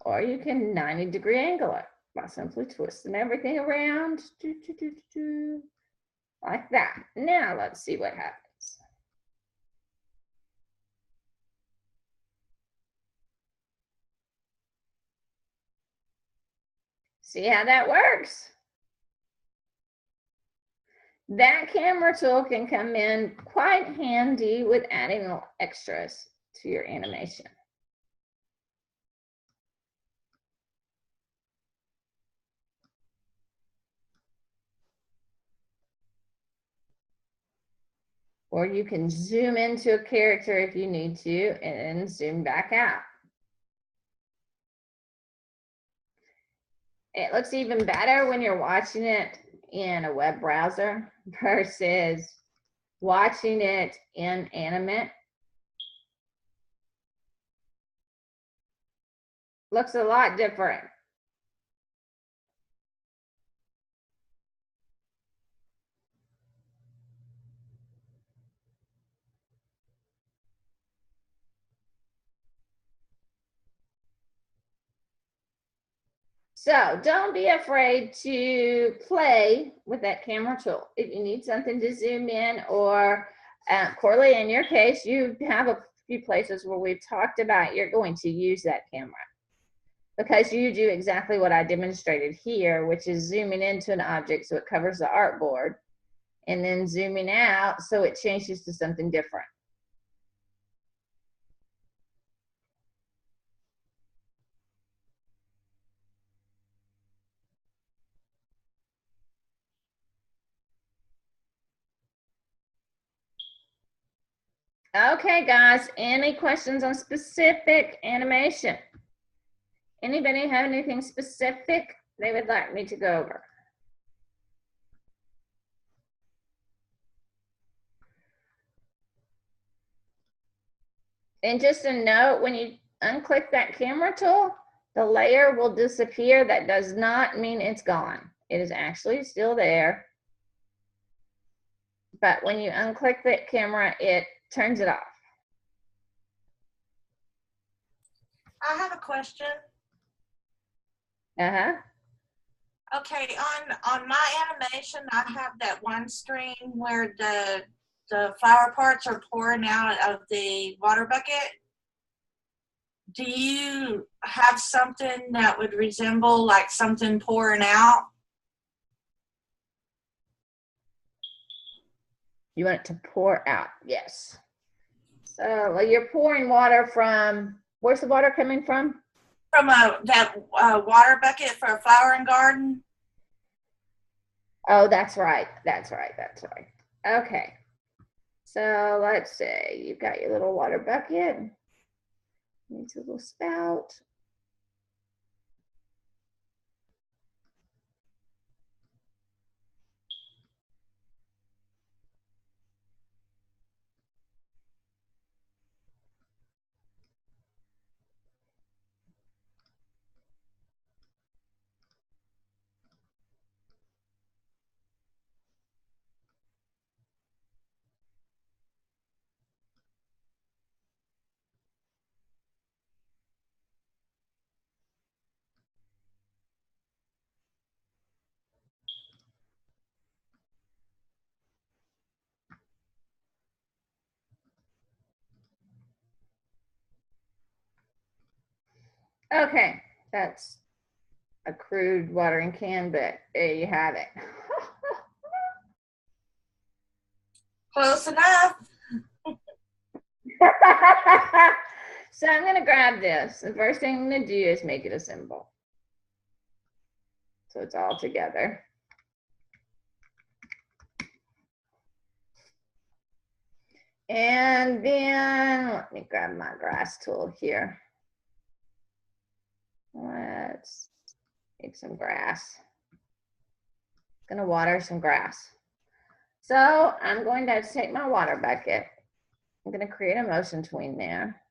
Or you can 90-degree angle it by simply twisting everything around, like that. Now let's see what happens. See how that works? That camera tool can come in quite handy with adding little extras to your animation. Or you can zoom into a character if you need to and then zoom back out. It looks even better when you're watching it in a web browser versus watching it in Animate. Looks a lot different. So don't be afraid to play with that camera tool. If you need something to zoom in, or Corley, in your case, you have a few places where we've talked about you're going to use that camera, because you do exactly what I demonstrated here, which is zooming into an object so it covers the artboard, and then zooming out so it changes to something different. Okay, guys, any questions on specific animation? Anybody have anything specific they would like me to go over? And just a note, when you unclick that camera tool, the layer will disappear. That does not mean it's gone. It is actually still there. But when you unclick that camera, it turns it off. I have a question. Uh-huh. Okay, on my animation, I have that one screen where the flower parts are pouring out of the water bucket. Do you have something that would resemble like something pouring out? You want it to pour out, yes. So well, you're pouring water from, where's the water coming from? From that water bucket for a flowering garden? Oh, that's right. That's right. That's right. Okay. So let's say you've got your little water bucket. Needs a little spout. Okay, that's a crude watering can, but there you have it. Close enough. So I'm going to grab this. The first thing I'm going to do is make it a symbol. So it's all together. And then let me grab my grass tool here. Let's make some grass. I'm going to water some grass. So I'm going to take my water bucket. I'm going to create a motion tween there.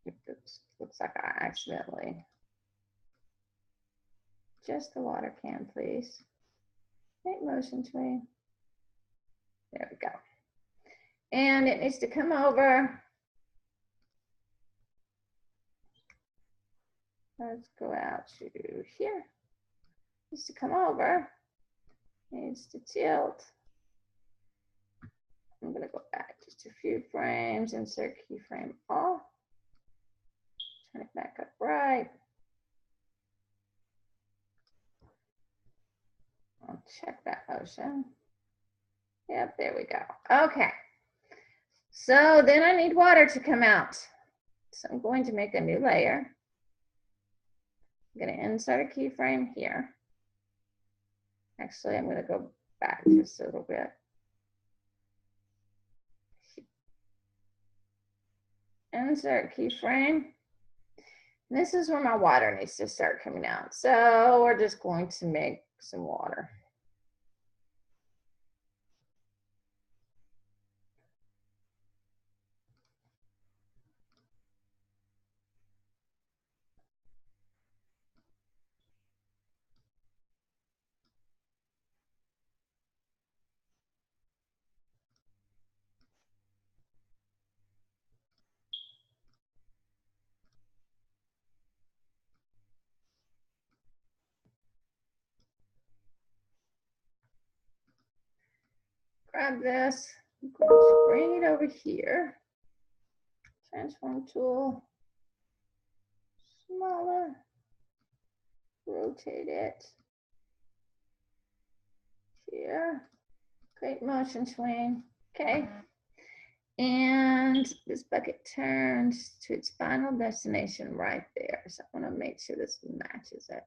Oops, looks like I accidentally. Just the water can, please. Make motion tween. There we go. And it needs to come over. Let's go out to here. Needs to come over. Needs to tilt. I'm going to go back just a few frames, insert keyframe off. Turn it back up right. I'll check that motion. Yep, there we go. Okay. So then I need water to come out. So I'm going to make a new layer. I'm going to insert a keyframe here. Actually, I'm going to go back just a little bit. Insert keyframe. This is where my water needs to start coming out. So we're just going to make some water. Grab this, I'm going to bring it over here. Transform tool, smaller, rotate it here, create motion tween, okay. And this bucket turns to its final destination right there. So I want to make sure this matches it.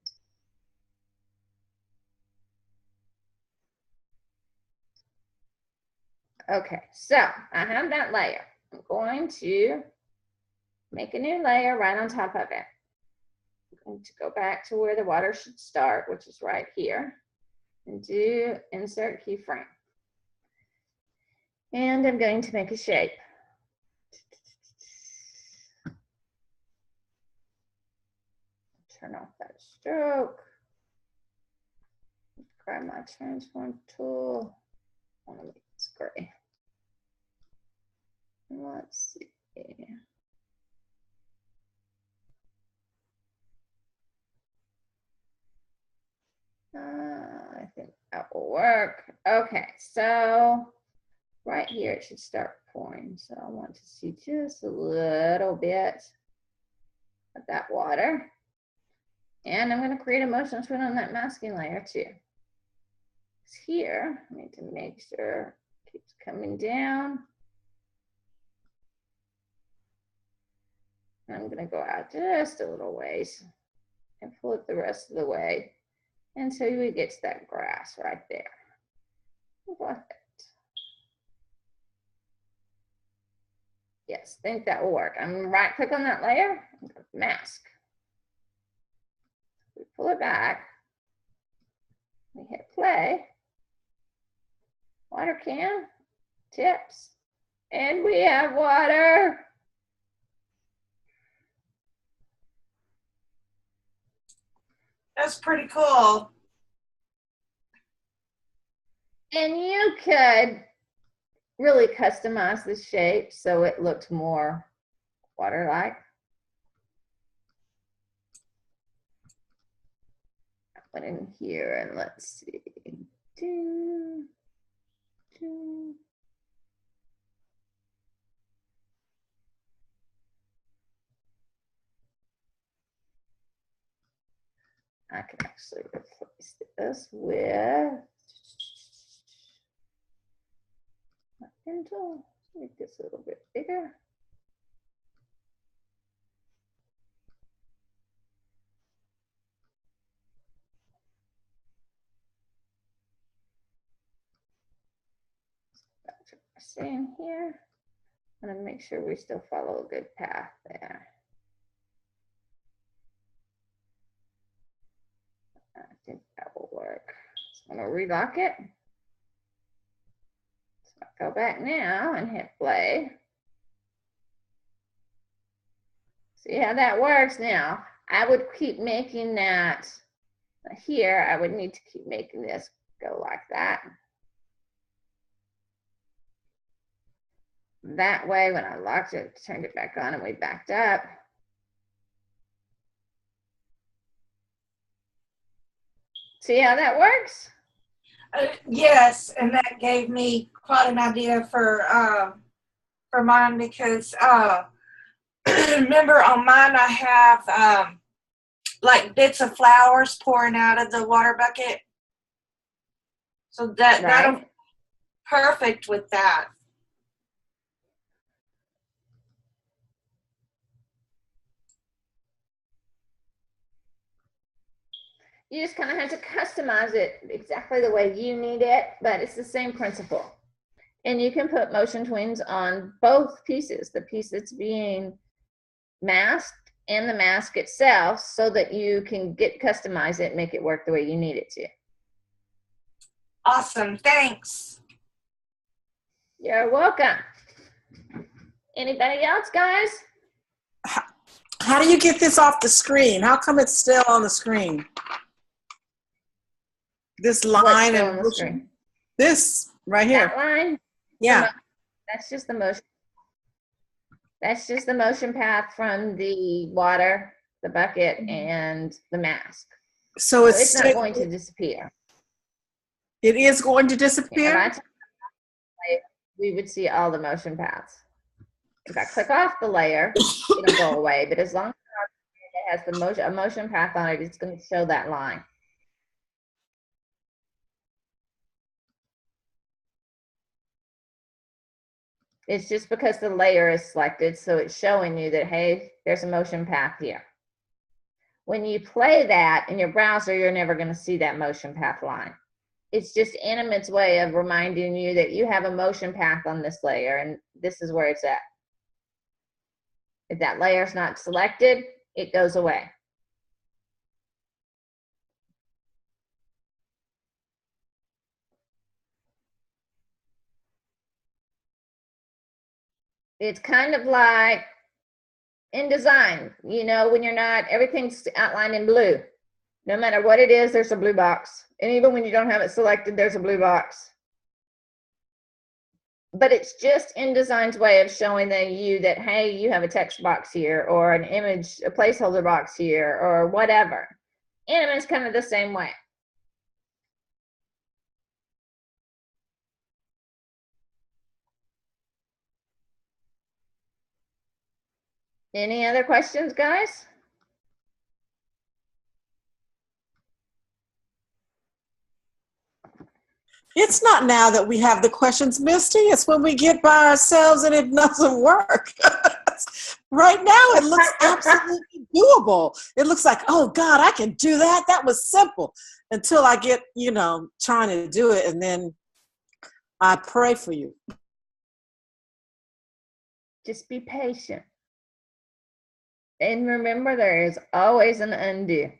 Okay, so I have that layer. I'm going to make a new layer right on top of it. I'm going to go back to where the water should start, which is right here, and do insert keyframe. And I'm going to make a shape. Turn off that stroke. Grab my transform tool. I want to make this gray. Let's see. I think that will work. Okay, so right here it should start pouring. So I want to see just a little bit of that water. And I'm going to create a motion twin on that masking layer too. Here, I need to make sure it keeps coming down. I'm going to go out just a little ways and pull it the rest of the way until we get to that grass right there. Like that. Yes, I think that will work. I'm going to right click on that layer and go mask. We pull it back. We hit play. Water can, tips, and we have water. That's pretty cool. And you could really customize the shape so it looks more water-like. Put in here and let's see. I can actually replace this with my pencil. Make this a little bit bigger. Back to what we're seeing here. I'm going to make sure we still follow a good path there. I think that will work. So I'm going to relock it. So I'll go back now and hit play. See how that works now. I would keep making that here. I would need to keep making this go like that. That way, when I locked it, turned it back on and we backed up. See how that works? Yes, and that gave me quite an idea for mine because remember on mine I have like bits of flowers pouring out of the water bucket. So that'll be perfect with that. You just kind of have to customize it exactly the way you need it, but it's the same principle. And you can put motion twins on both pieces, the piece that's being masked and the mask itself, so that you can customize it and make it work the way you need it to. Awesome, thanks. You're welcome. Anybody else, guys? How do you get this off the screen? How come it's still on the screen? This line and this right here. That line? Yeah. That's just the motion. That's just the motion path from the water, the bucket, and the mask. So it's not going to disappear. It is going to disappear? Yeah, we would see all the motion paths. If I click off the layer, it'll go away. But as long as it has a motion path on it, it's going to show that line. It's just because the layer is selected, so it's showing you that, hey, there's a motion path here. When you play that in your browser, you're never going to see that motion path line. It's just Animate's way of reminding you that you have a motion path on this layer, and this is where it's at. If that layer is not selected, it goes away. It's kind of like InDesign, you know, when you're not, everything's outlined in blue. No matter what it is, there's a blue box. And even when you don't have it selected, there's a blue box. But it's just InDesign's way of showing you that, hey, you have a text box here, or an image, a placeholder box here, or whatever. Animate's kind of the same way. Any other questions, guys? It's not now that we have the questions, Misty. It's when we get by ourselves and it doesn't work. Right now, it looks absolutely doable. It looks like, oh, God, I can do that. That was simple. Until I get, you know, trying to do it, and then I pray for you. Just be patient. And remember, there is always an undo.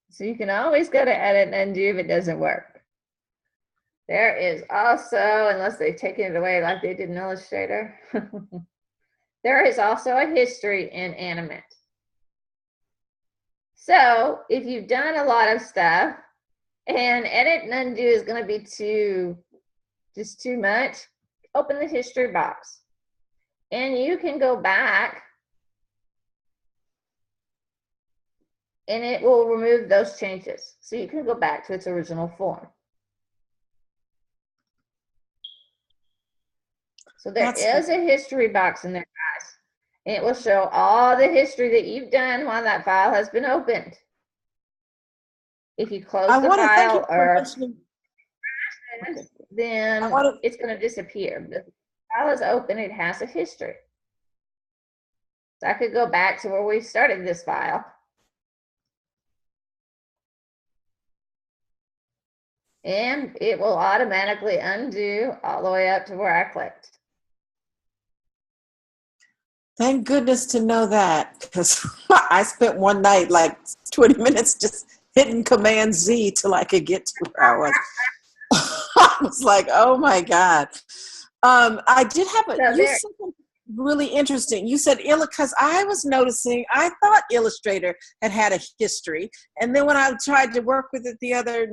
So you can always go to edit and undo if it doesn't work. There is also, unless they've taken it away like they did in Illustrator, there is also a history in Animate. So if you've done a lot of stuff and edit and undo is going to be too much, open the history box. And you can go back and it will remove those changes. So you can go back to its original form. So there is a history box in there, guys. And it will show all the history that you've done while that file has been opened. If you close the file or then it's going to disappear. The file is open, it has a history. So I could go back to where we started this file. And it will automatically undo all the way up to where I clicked. Thank goodness to know that, because I spent one night like 20 minutes just hitting Command Z till I could get to where I was. I was like, oh my God. I did have you said something really interesting. You said, because I was noticing, I thought Illustrator had a history. And then when I tried to work with it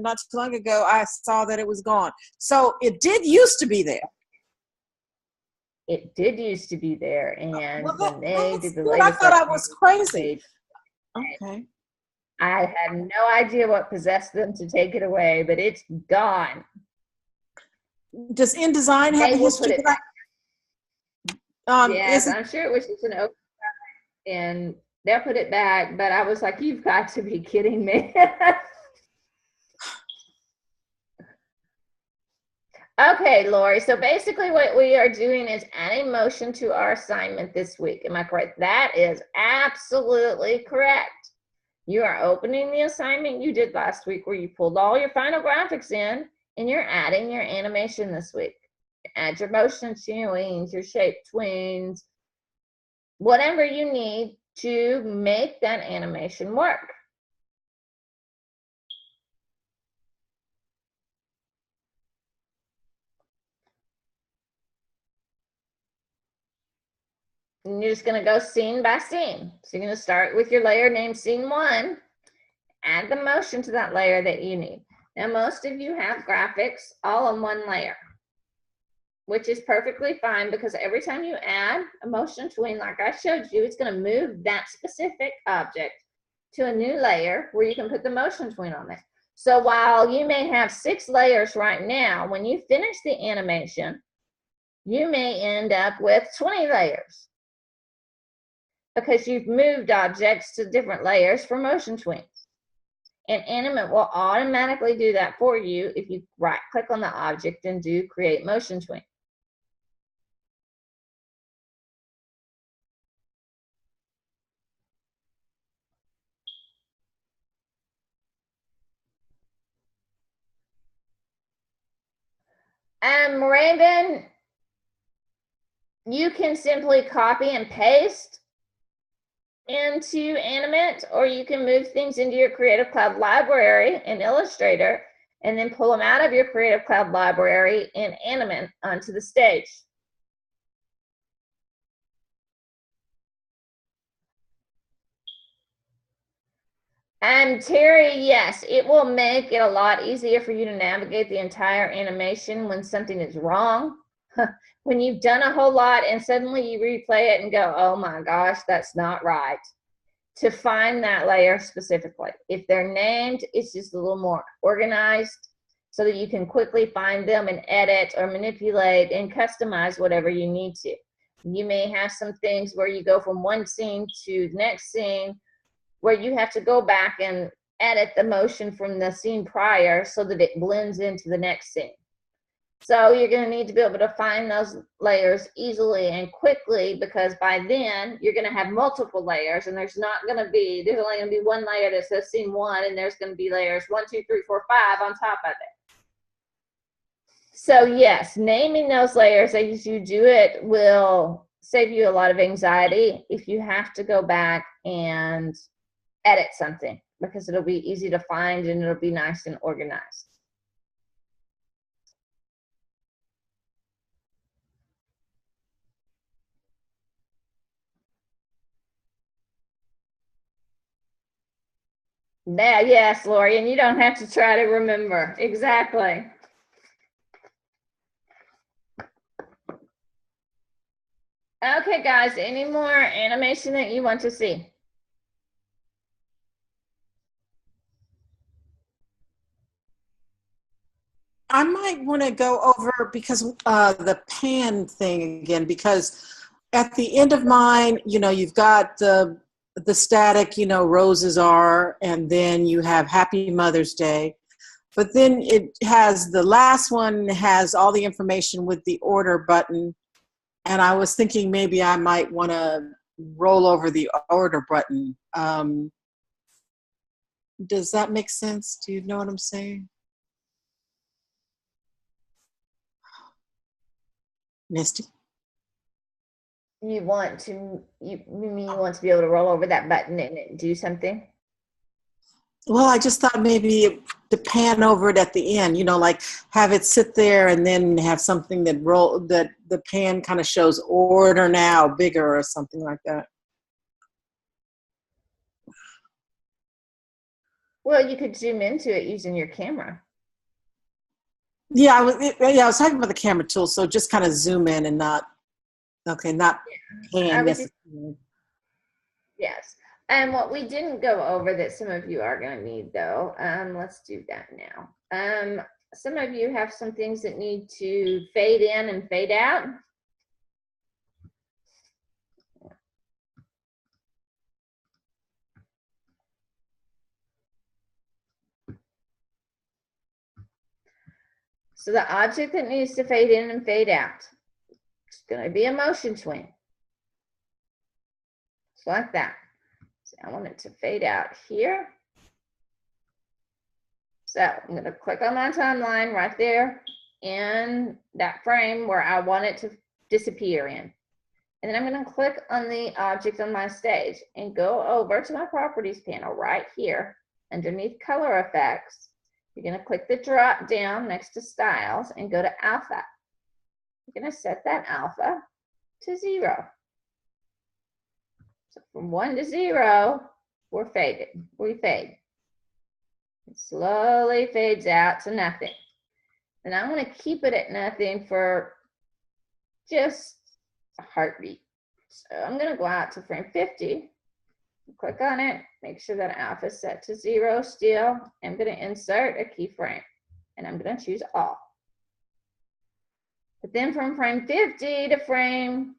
not too long ago, I saw that it was gone. So it did used to be there. It did used to be there, and when they did the latest, I thought I was crazy. Okay. I had no idea what possessed them to take it away, but it's gone. Does InDesign have a history? Yes, I'm sure it was just an open and they'll put it back, but I was like, you've got to be kidding me. Okay, Lori, so basically what we are doing is adding motion to our assignment this week. Am I correct? That is absolutely correct. You are opening the assignment you did last week where you pulled all your final graphics in, and you're adding your animation this week. Add your motion tweens, your shape tweens, whatever you need to make that animation work. And you're just going to go scene by scene. So you're going to start with your layer named Scene 1. Add the motion to that layer that you need. Now, most of you have graphics all in one layer, which is perfectly fine because every time you add a motion tween, like I showed you, it's going to move that specific object to a new layer where you can put the motion tween on there. So while you may have 6 layers right now, when you finish the animation, you may end up with 20 layers because you've moved objects to different layers for motion tweens. And Animate will automatically do that for you if you right-click on the object and do Create Motion Tween. Raven, you can simply copy and paste into Animate, or you can move things into your Creative Cloud library in Illustrator and then pull them out of your Creative Cloud library in Animate onto the stage. And Terry, yes, it will make it a lot easier for you to navigate the entire animation when something is wrong. When you've done a whole lot and suddenly you replay it and go, oh my gosh, that's not right. To find that layer specifically. If they're named, it's just a little more organized so that you can quickly find them and edit or manipulate and customize whatever you need to. You may have some things where you go from one scene to the next scene where you have to go back and edit the motion from the scene prior so that it blends into the next scene. So you're going to need to be able to find those layers easily and quickly, because by then you're going to have multiple layers, and there's only going to be one layer that says scene 1, and there's going to be layers 1, 2, 3, 4, 5 on top of it. So yes, naming those layers as you do it will save you a lot of anxiety if you have to go back and edit something, because it'll be easy to find and it'll be nice and organized. Yeah, yes, Lori, and you don't have to try to remember. Exactly. Okay, guys, any more animation that you want to see? I might want to go over because the pan thing again, because at the end of mine, you know, you've got the static, you know, roses are, and then you have Happy Mother's Day. But then it has, the last one has all the information with the order button. And I was thinking maybe I might want to roll over the order button. Does that make sense? Do you know what I'm saying? Misty? You want to be able to roll over that button and do something? Well, I just thought maybe to pan over it at the end, you know, like have it sit there and then have something that the pan kind of shows order now bigger or something like that. Well, you could zoom into it using your camera. Yeah, I was talking about the camera tool, so just kind of zoom in and not pan necessarily. Yes. And what we didn't go over that some of you are going to need, though, let's do that now. Some of you have some things that need to fade in and fade out. So the object that needs to fade in and fade out, it's going to be a motion tween. Just like that. So I want it to fade out here. So I'm going to click on my timeline right there in that frame where I want it to disappear in. And then I'm going to click on the object on my stage and go over to my properties panel right here underneath color effects. You're going to click the drop down next to styles and go to alpha. You're going to set that alpha to 0. So from 1 to 0, we fade. It slowly fades out to nothing. And I'm going to keep it at nothing for just a heartbeat. So I'm going to go out to frame 50, click on it, make sure that alpha is set to 0 still. I'm going to insert a keyframe, and I'm going to choose all. But then from frame 50 to frame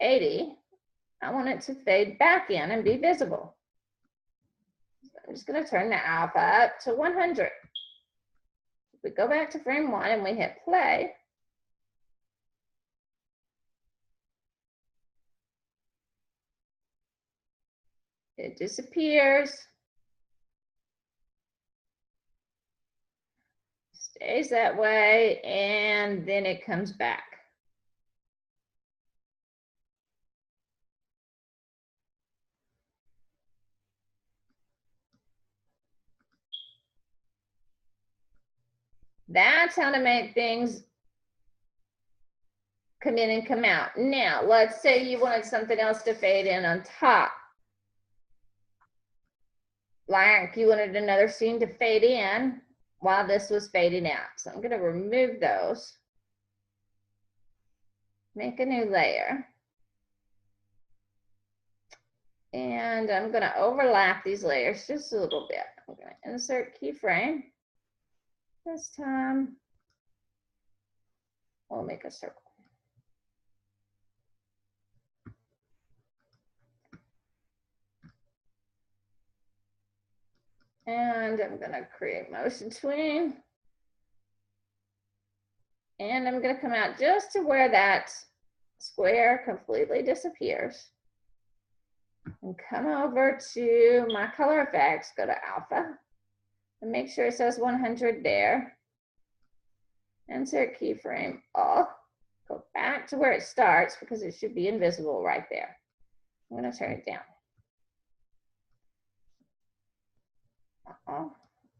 80, I want it to fade back in and be visible. So I'm just going to turn the alpha up to 100. If we go back to frame 1 and we hit play, it disappears. stays that way, and then it comes back. That's how to make things come in and come out. Now, let's say you wanted something else to fade in on top. Like you wanted another scene to fade in while this was fading out. So I'm going to remove those. Make a new layer. And I'm going to overlap these layers just a little bit. I'm going to insert keyframe. This time, we'll make a circle. And I'm going to create motion tween. And I'm going to come out just to where that square completely disappears. And come over to my color effects, go to alpha, and make sure it says 100 there. Insert keyframe off. Go back to where it starts because it should be invisible right there. I'm going to turn it down.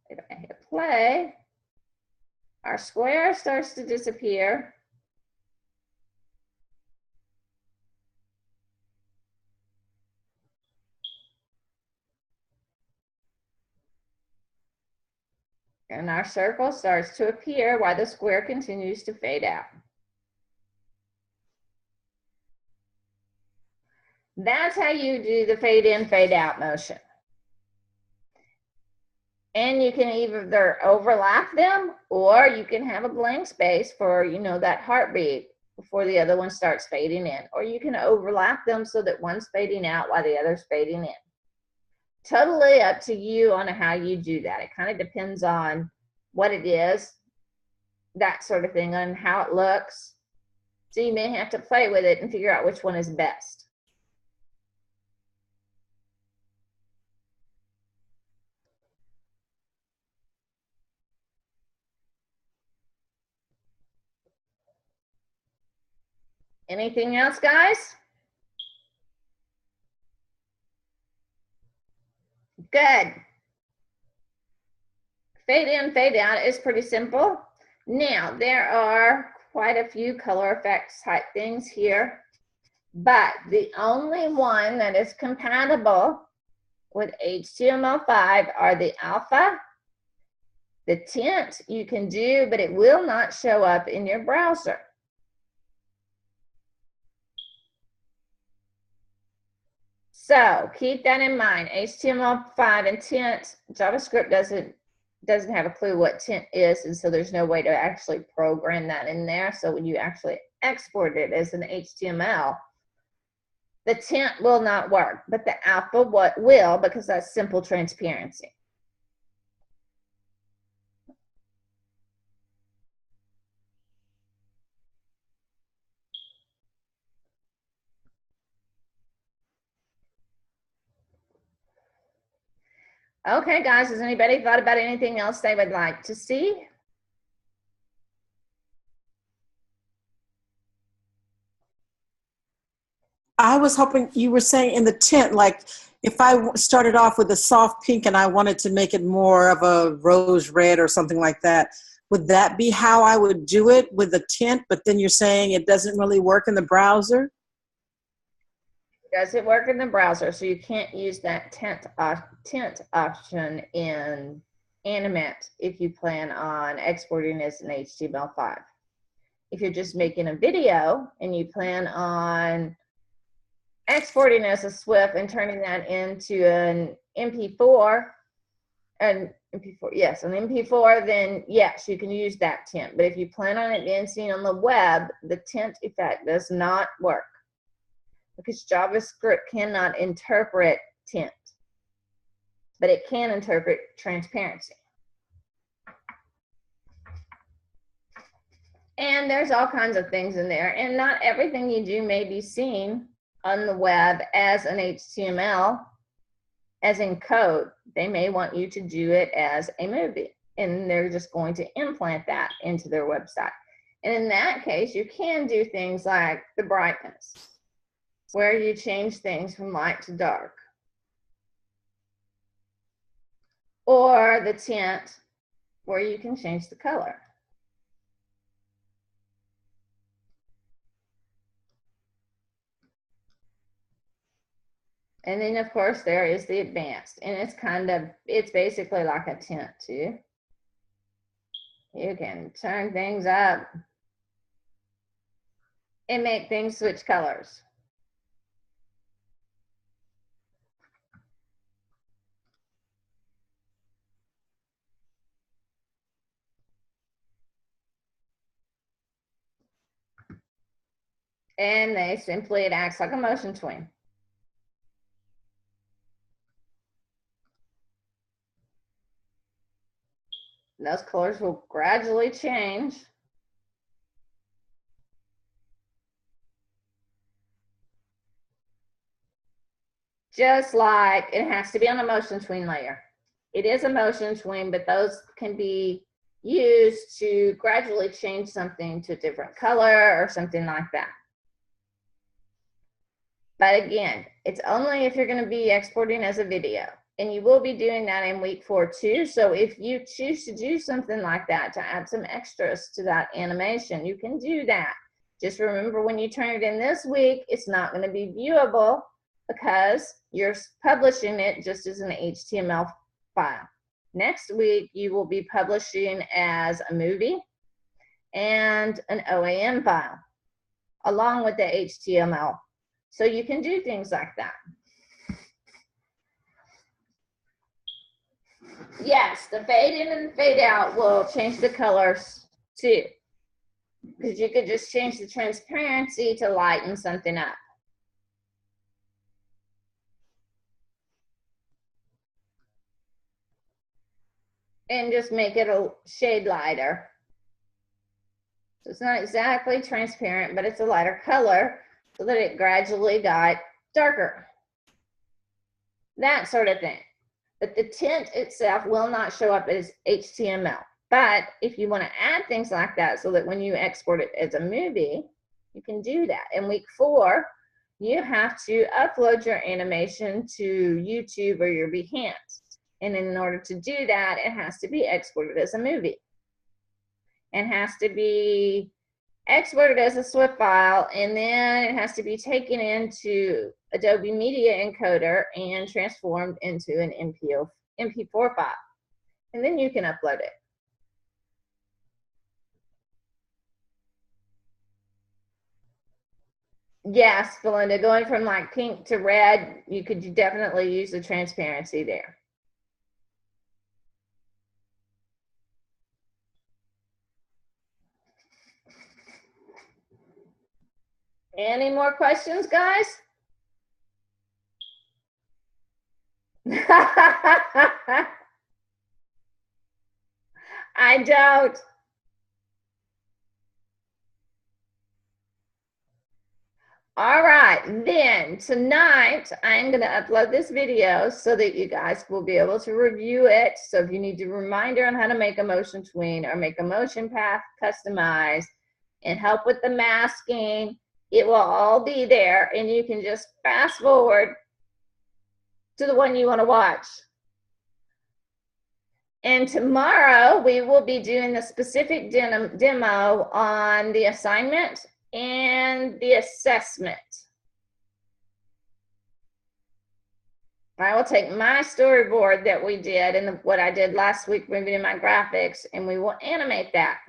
If I hit play, our square starts to disappear. And our circle starts to appear while the square continues to fade out. That's how you do the fade in, fade out motion. And you can either overlap them or you can have a blank space for, you know, that heartbeat before the other one starts fading in. Or you can overlap them so that one's fading out while the other's fading in. Totally up to you on how you do that. It kind of depends on what it is, that sort of thing, on how it looks. So you may have to play with it and figure out which one is best. Anything else, guys? Good. Fade in, fade out is pretty simple. Now, there are quite a few color effects type things here, but the only one that is compatible with HTML5 are the alpha. The tint you can do, but it will not show up in your browser. So keep that in mind. HTML5 and tint, JavaScript doesn't have a clue what tint is, and so there's no way to actually program that in there. So when you actually export it as an HTML, the tint will not work, but the alpha will, because that's simple transparency. Okay, guys, has anybody thought about anything else they would like to see? I was hoping you were saying in the tint, like if I started off with a soft pink and I wanted to make it more of a rose red or something like that, would that be how I would do it with the tint? But then you're saying it doesn't really work in the browser? Does it work in the browser? So you can't use that tint option in Animate if you plan on exporting as an HTML5. If you're just making a video and you plan on exporting as a SWF and turning that into an MP4, an MP4, then yes, you can use that tint. But if you plan on it being seen on the web, the tint effect does not work, because JavaScript cannot interpret tint, but it can interpret transparency. And there's all kinds of things in there, and not everything you do may be seen on the web as an HTML, as in code. They may want you to do it as a movie. and they're just going to implant that into their website. And in that case, you can do things like the brightness, where you change things from light to dark, or the tint, where you can change the color. And then of course there is the advanced, and it's basically like a tint too. You can turn things up and make things switch colors. And it acts like a motion tween. Those colors will gradually change. Just like it has to be on a motion tween layer. It is a motion tween, but those can be used to gradually change something to a different color or something like that. But again, it's only if you're going to be exporting as a video. And you will be doing that in week 4 too. So if you choose to do something like that to add some extras to that animation, you can do that. Just remember, when you turn it in this week, it's not going to be viewable because you're publishing it just as an HTML file. Next week, you will be publishing as a movie and an OAM file along with the HTML. So you can do things like that. Yes, the fade in and the fade out will change the colors too, because you could just change the transparency to lighten something up. And just make it a shade lighter. So it's not exactly transparent, but it's a lighter color so that it gradually got darker. That sort of thing. But the tint itself will not show up as HTML. But if you want to add things like that so that when you export it as a movie, you can do that. In week 4, you have to upload your animation to YouTube or your Behance. And in order to do that, it has to be exported as a movie. It has to be exported as a SWF file, and then it has to be taken into Adobe Media Encoder and transformed into an MP4 file. And then you can upload it. Yes, Belinda, going from like pink to red, you could definitely use the transparency there. Any more questions, guys? I don't. All right, then tonight I'm going to upload this video so that you guys will be able to review it. So if you need a reminder on how to make a motion tween or make a motion path customize and help with the masking, it will all be there, and you can just fast forward to the one you want to watch. And tomorrow we will be doing the specific demo on the assignment and the assessment. I will take my storyboard that we did and what I did last week, moving in my graphics, and we will animate that.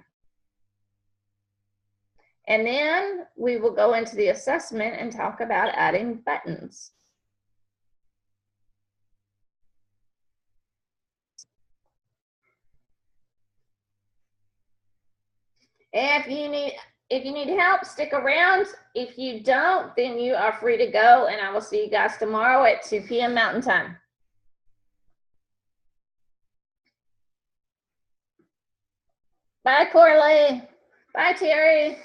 And then we will go into the assessment and talk about adding buttons. If you need help, stick around. If you don't, then you are free to go, and I will see you guys tomorrow at 2 p.m. Mountain Time. Bye, Corley. Bye, Terry.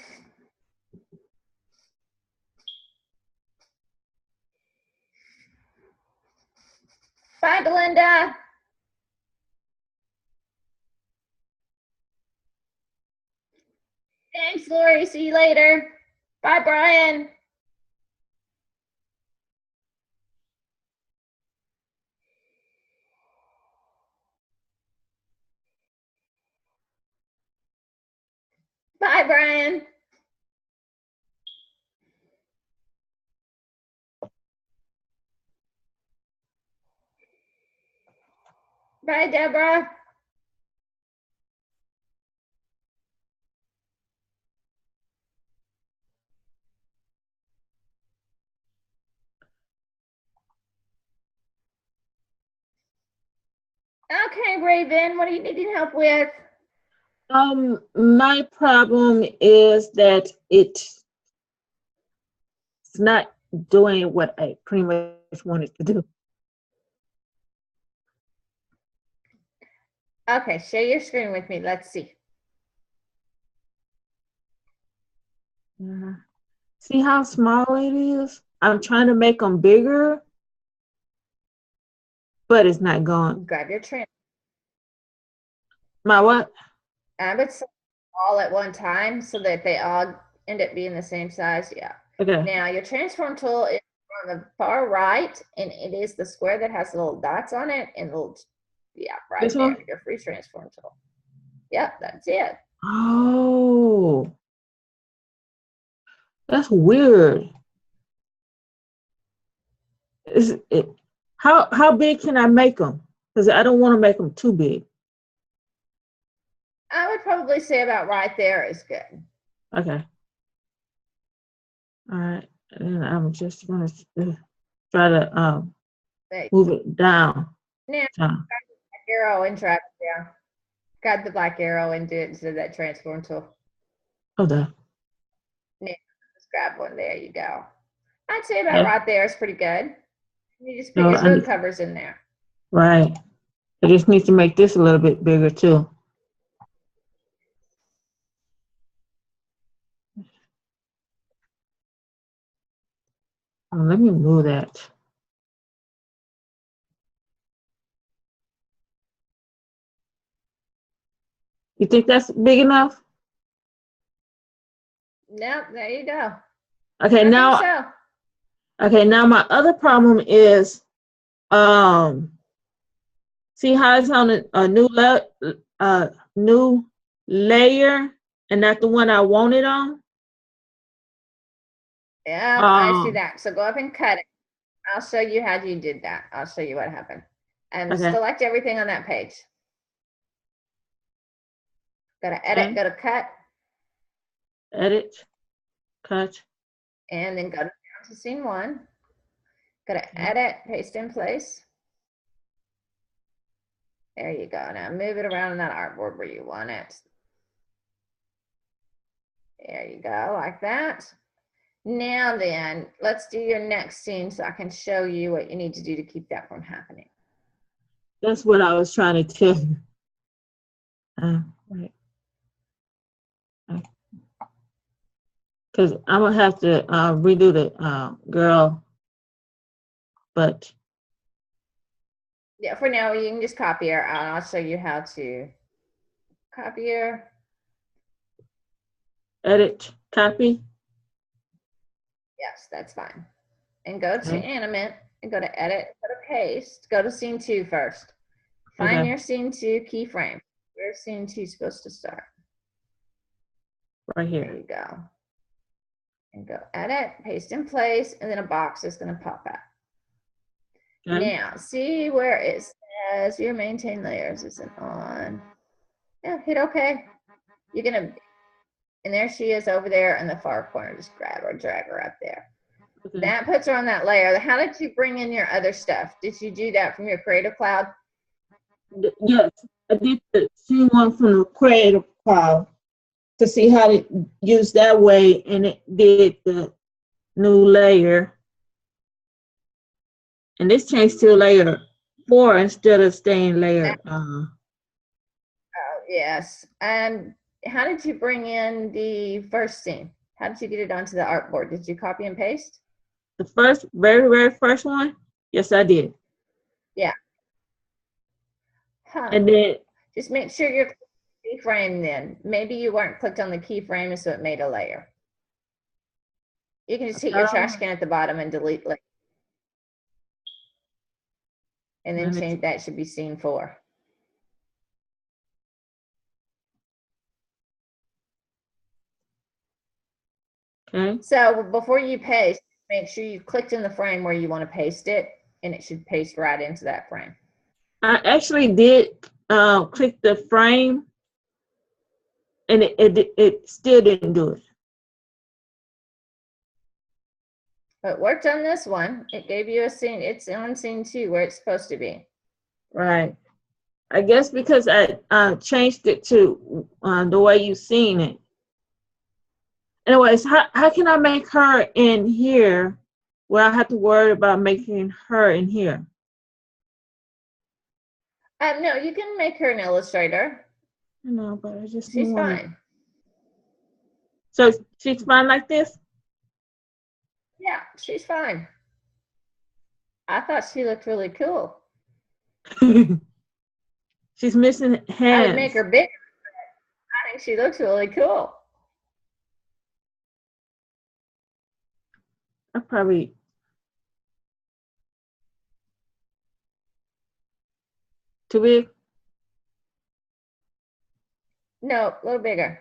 Bye, Belinda. Thanks, Lori. See you later. Bye, Brian. Bye, Brian. Bye, Deborah. Okay, Raven, what are you needing help with? My problem is that it's not doing what I pretty much wanted to do. Okay, share your screen with me. Let's see. Yeah. See how small it is? I'm trying to make them bigger, but it's not going. Grab your trim. My what? I would say all at one time so that they all end up being the same size. Yeah. Okay. Now your transform tool is on the far right, and it is the square that has little dots on it and little, yeah, right This there. one? Your free transform tool. Yep, that's it. Oh, that's weird. Is it how big can I make them? Because I don't want to make them too big. I would probably say about right there is good. Okay. All right. And I'm just gonna try to There. move it down. Now, Down. arrow and drag it down. Grab the black arrow and do it instead of that transform tool. Oh, there. Just grab one. There you go. I'd say about right there is pretty good. You just put So your book covers in there. Right. I just need to make this a little bit bigger too. Let me move that. You think that's big enough? Nope, there you go. Okay, now now my other problem is see how it's on a new layer and not the one I wanted on? Yeah, I see that. So go up and cut it. I'll show you how you did that. I'll show you what happened. And select everything on that page. Go to edit, go to cut. Edit, cut. And then go down to scene 1. Go to edit, paste in place. There you go. Now move it around in that artboard where you want it. There you go, like that. Now then, let's do your next scene so I can show you what you need to do to keep that from happening. That's what I was trying to tell you. Right. Because I'm going to have to redo the girl, but. Yeah, for now, you can just copy her, and I'll show you how to copy her. Edit, copy. Yes, that's fine. And go to animate and go to edit, go to paste, go to scene 2 first. Find your scene 2 keyframe. Where's scene 2 supposed to start? Right here. There you go. And go edit, paste in place, and then a box is going to pop out. Now, see where it says your maintain layers isn't on. Yeah, hit OK. You're going to, and there she is over there in the far corner. Just grab her, drag her up there. That puts her on that layer. How did you bring in your other stuff? Did you do that from your Creative Cloud? Yes, I did the scene 1 from the Creative Cloud to see how to use that way, and it did the new layer. And this changed to layer 4 instead of staying layer. Oh, yes. And how did you bring in the first scene? How did you get it onto the artboard? Did you copy and paste? The first, very first one? Yes, I did. Yeah. Huh. And then just make sure you're keyframe then. Maybe you weren't clicked on the keyframe, so it made a layer. You can just hit your trash can at the bottom and delete layer. And then change that, should be scene 4. Okay. So before you paste, make sure you clicked in the frame where you want to paste it, and it should paste right into that frame. I actually did click the frame, and it still didn't do it. But it worked on this one. It gave you a scene. It's on scene 2 where it's supposed to be. Right. I guess because I changed it to the way you've seen it. Anyways, how can I make her in here where I have to worry about making her in here? No, you can make her an illustrator. No, but I just She's want. fine. So she's fine like this? Yeah, she's fine. I thought she looked really cool. She's missing hands. I would make her bigger. I think she looks really cool. I probably. Too big? No, a little bigger.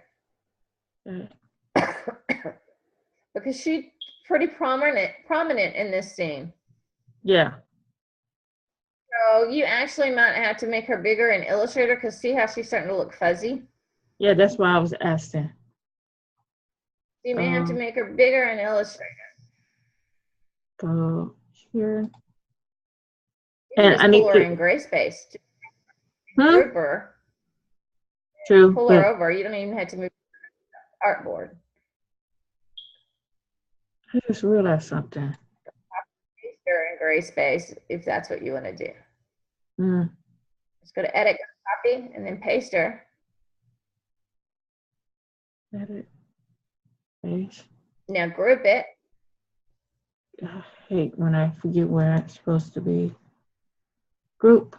Because she's pretty prominent in this scene. Yeah. So you actually might have to make her bigger in Illustrator, because see how she's starting to look fuzzy? Yeah, that's why I was asking. You may have to make her bigger in Illustrator. Go here. You And just I need pull her to. in gray space. Hmm? Group her. True. Pull her over. You don't even have to move the artboard. I just realized something. Paste her in gray space if that's what you want to do. Mm. Just go to edit, copy, and then paste her. Edit. Page. Now group it. I hate when I forget where it's supposed to be. Group.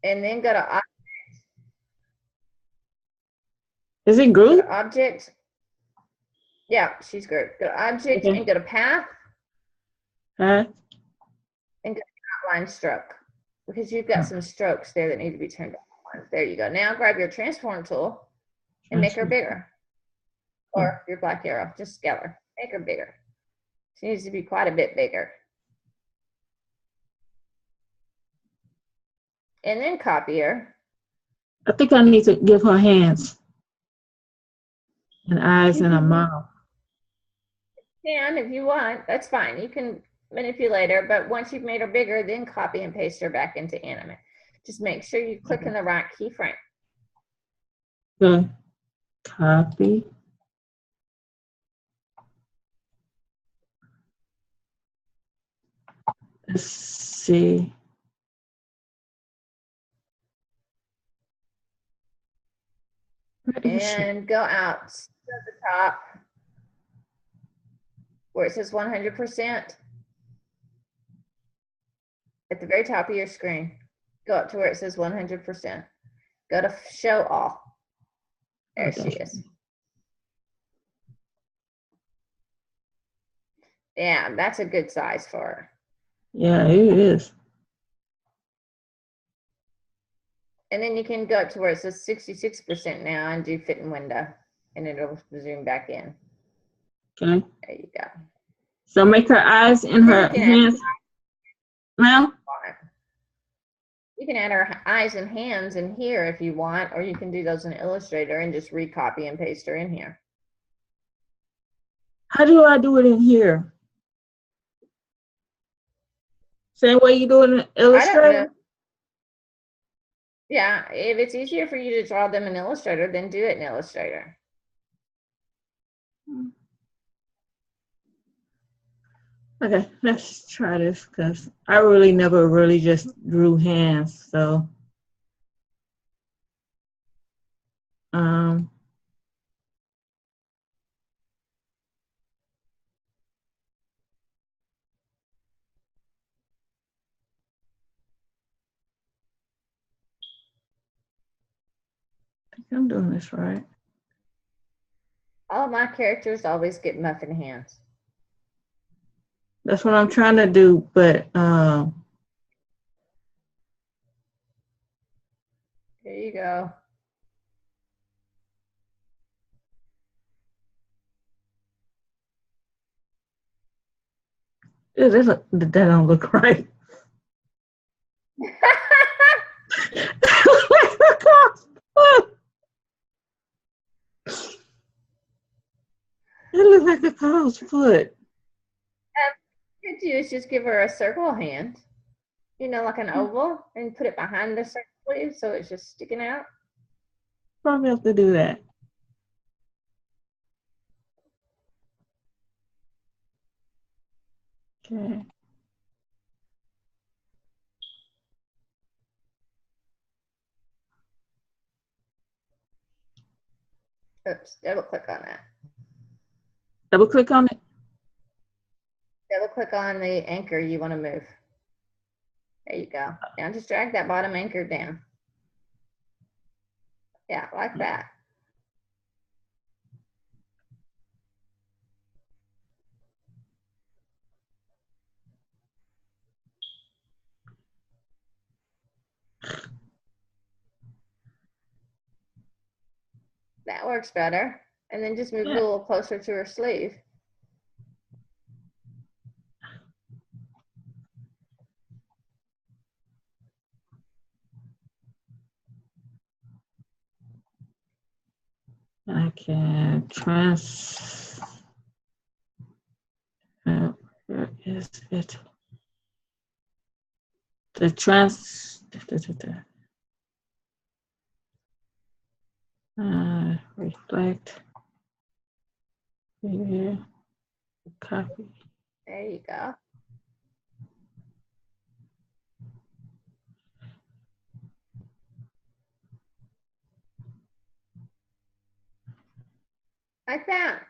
And then go to object. Is it Go group? to object. Yeah, she's grouped. Go to object Okay. and go to path Huh? and go to outline stroke, because you've got some strokes there that need to be turned on. There you go. Now grab your transform tool and make her bigger. Or your black arrow, just scale her. Make her bigger. She needs to be quite a bit bigger. And then copy her. I think I need to give her hands and eyes and a mouth. And if you want, that's fine. You can manipulate her, but once you've made her bigger, then copy and paste her back into animate. Just make sure you click in the right keyframe. Good. Copy. Let's see. And go out to the top where it says 100%. At the very top of your screen, go up to where it says 100%. Go to show all. There she is. Yeah, that's a good size for her. Yeah, it is. And then you can go up to where it says 66% now and do fit in window, and it'll zoom back in. Okay. There you go. So make her eyes and her hands. Ma'am? You can add her eyes and hands in here if you want, or you can do those in Illustrator and just recopy and paste her in here. How do I do it in here? Same way you do it in Illustrator? Yeah, if it's easier for you to draw them in Illustrator, then do it in Illustrator. Okay, let's try this because I really never really just drew hands. So, think I'm doing this right. All of my characters always get muffin hands. That's what I'm trying to do, but Here you go. that don't look right. It looks like a cow's foot. What you do is just give her a circle hand, you know, like an oval, and put it behind the circle sleeve so it's just sticking out. Probably have to do that. Okay. Oops, double click on that. Double click on it. Double click on the anchor you want to move. There you go. Now just drag that bottom anchor down. Yeah, like that. That works better. And then just move it a little closer to her sleeve. I can where is it? The reflect here, copy. There you go. Like that.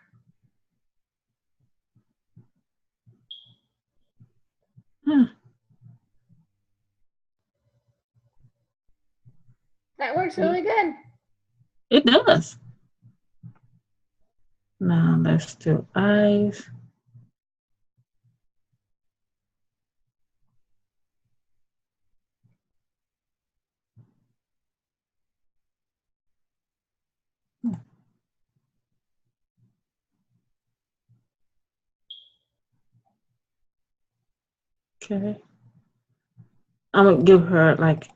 That works really good. It does. Now let's do eyes. Okay. I'm gonna give her like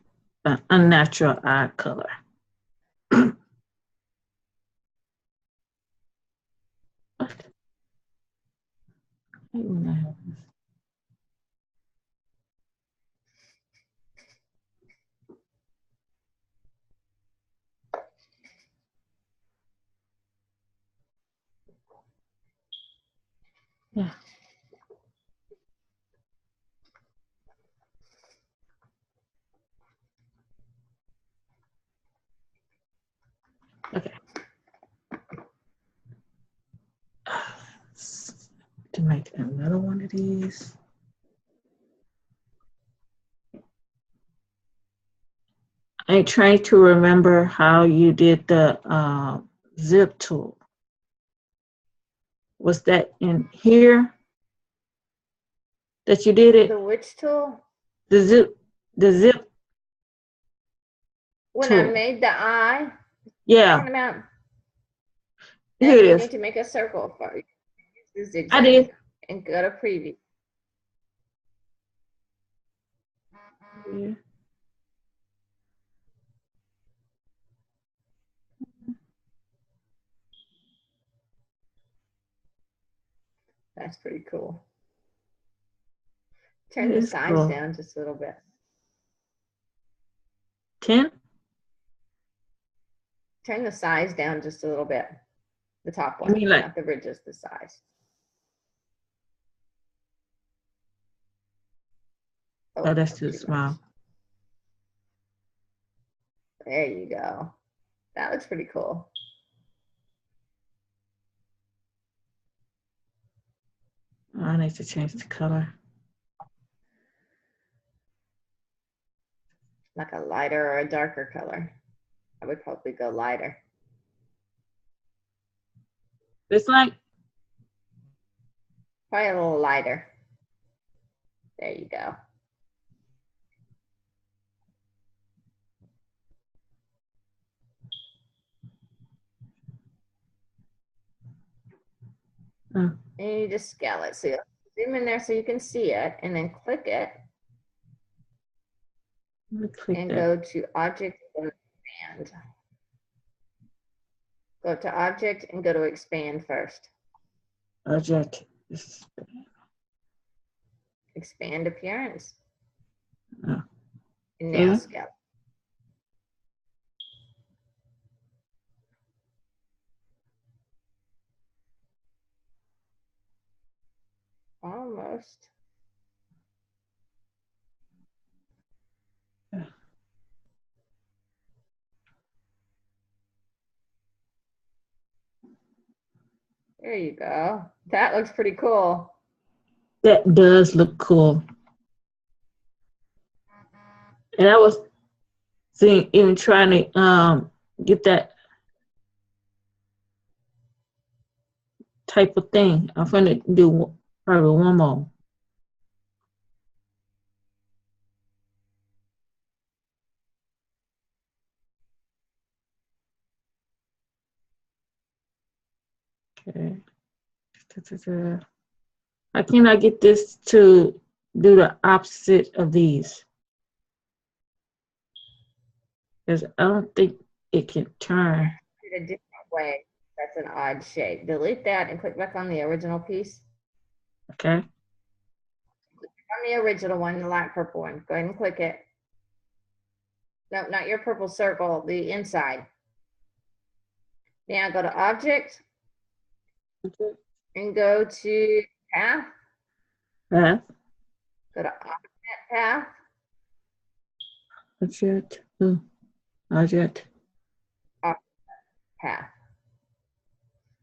an unnatural eye color. Yeah. Okay. To make another one of these. I tried to remember how you did the zip tool. Was that in here that you did it? The which tool? The zip When tool. I made the eye. Yeah. Talking about. Here it you is. need to make a circle for you. Use the zigzag I did. and go to preview. Yeah. That's pretty cool. Turn the size cool. down just a little bit. 10? Turn the size down just a little bit. The top one, You mean like, not the ridges, the size. oh, that's too small. Much. There you go. That looks pretty cool. I need to change the color. Like a lighter or a darker color. I would probably go lighter. It's like, Probably a little lighter. There you go. And you just scale it. So you zoom in there so you can see it, and then click it, and go to Object and Expand. Go to Object and go to Expand first. Object. Expand Appearance. Oh. And now scale. Almost. There you go. That looks pretty cool. That does look cool. And I was even trying to get that type of thing. I'm gonna do probably one more. Okay. How can I get this to do the opposite of these? Because I don't think it can turn. In a different way. That's an odd shape. Delete that and click back on the original piece. Okay. Click on the original one, the light purple one. Go ahead and click it. No, not your purple circle, the inside. Now go to Object. Okay. And go to Path. Path. Go to Offset Path. Object. Object. Path.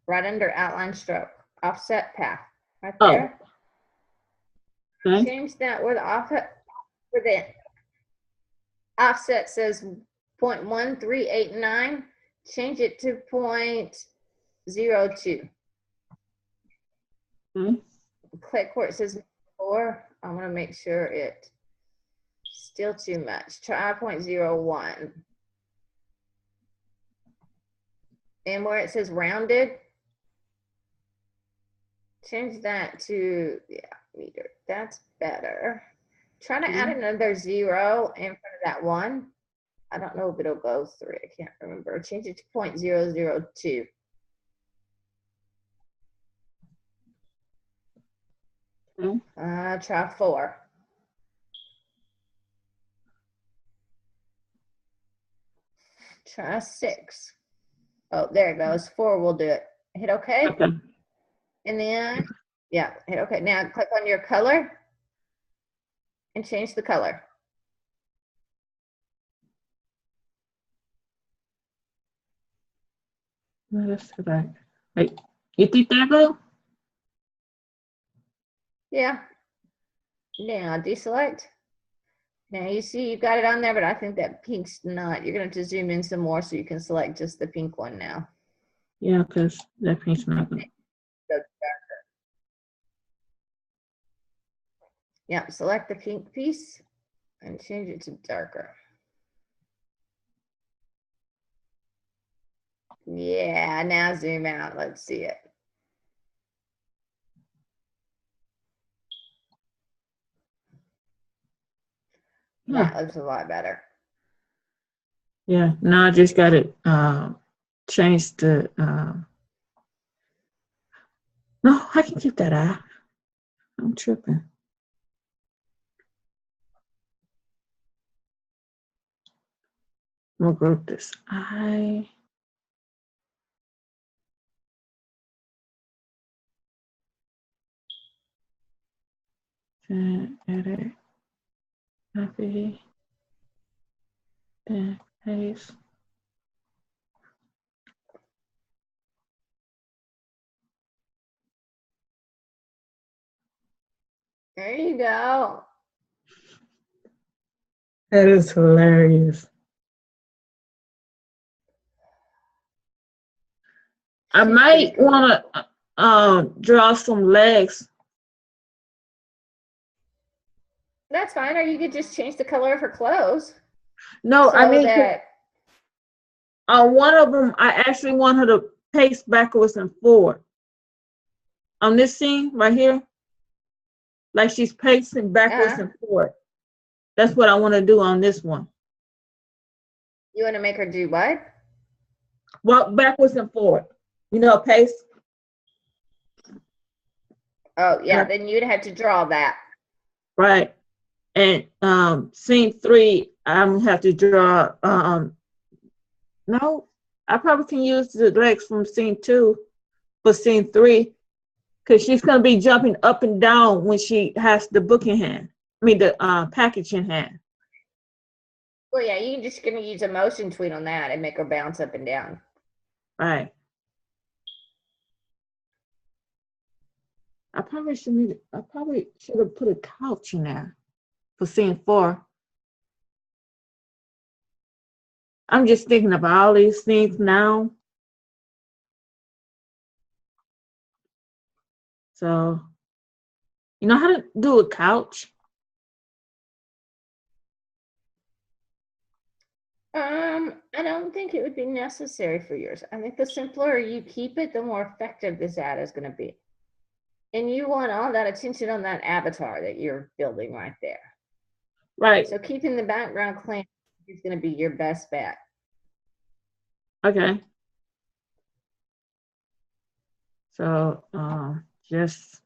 Right under Outline Stroke. Offset Path. Right there. Oh. Okay. Change that where the offset says 0.1389. Change it to 0.02. Click where it says 4. I want to make sure it's still too much. Try 0.01. And where it says rounded, change that to, meter. That's better. Try to add another 0 in front of that 1. I don't know if it'll go through. I can't remember. Change it to 0.002. Try 4. Try 6. Oh, there it goes. 4 will do it. Hit OK. Okay. And then, hit OK. Now click on your color and change the color. Let's go back. Wait, you think that go? Yeah. Now deselect. Now you see you got it on there, but I think that pink's not. You're going to have to zoom in some more so you can select just the pink one now. Yeah, because that pink's not good. Yeah, select the pink piece and change it to darker. Yeah, now zoom out. Let's see it. That looks a lot better. Yeah, now I just got it change the no, I can keep that eye. I'm tripping. We'll group this eye. And edit. Copy. Then paste. There you go. That is hilarious. I She's might pretty cool. want to draw some legs. That's fine, or you could just change the color of her clothes. No, So I mean, that on one of them, I actually want her to pace backwards and forward. On this scene right here, like she's pacing backwards and forward. That's what I want to do on this one. you want to make her do what? Walk backwards and forward. You know, pace. Oh, yeah, then you'd have to draw that. Right. And scene 3, I'm gonna have to draw. No, I probably can use the legs from scene 2 for scene 3, because she's gonna be jumping up and down when she has the book in hand. I mean the package in hand. Well, yeah, you're just going to use a motion tween on that and make her bounce up and down. Right. I probably should have put a couch in there for scene 4. I'm just thinking about all these things now. So, you know how to do a couch? I don't think it would be necessary for yours. I think the simpler you keep it, the more effective this ad is going to be. And you want all that attention on that avatar that you're building right there. Right. So keeping the background clean is going to be your best bet. Okay. So, just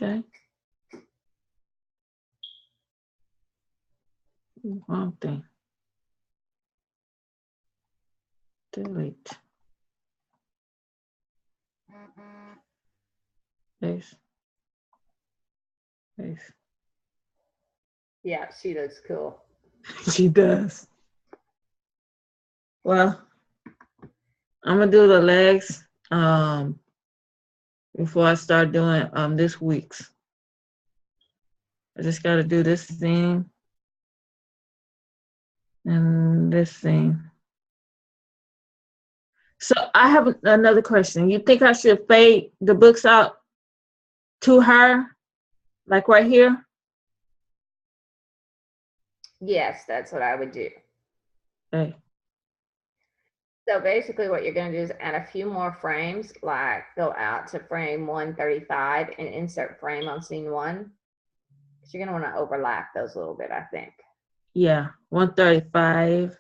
okay. One thing. Delete. Paste. Paste. Yeah, she looks cool. She does. Well, I'm gonna do the legs before I start doing this week's. I just gotta do this thing and this thing. So I have another question. You think I should fade the books out to her, like right here? Yes, that's what I would do. Okay. So basically what you're going to do is add a few more frames, like go out to frame 135 and insert frame on scene 1. You're going to want to overlap those a little bit, I think. Yeah, 135.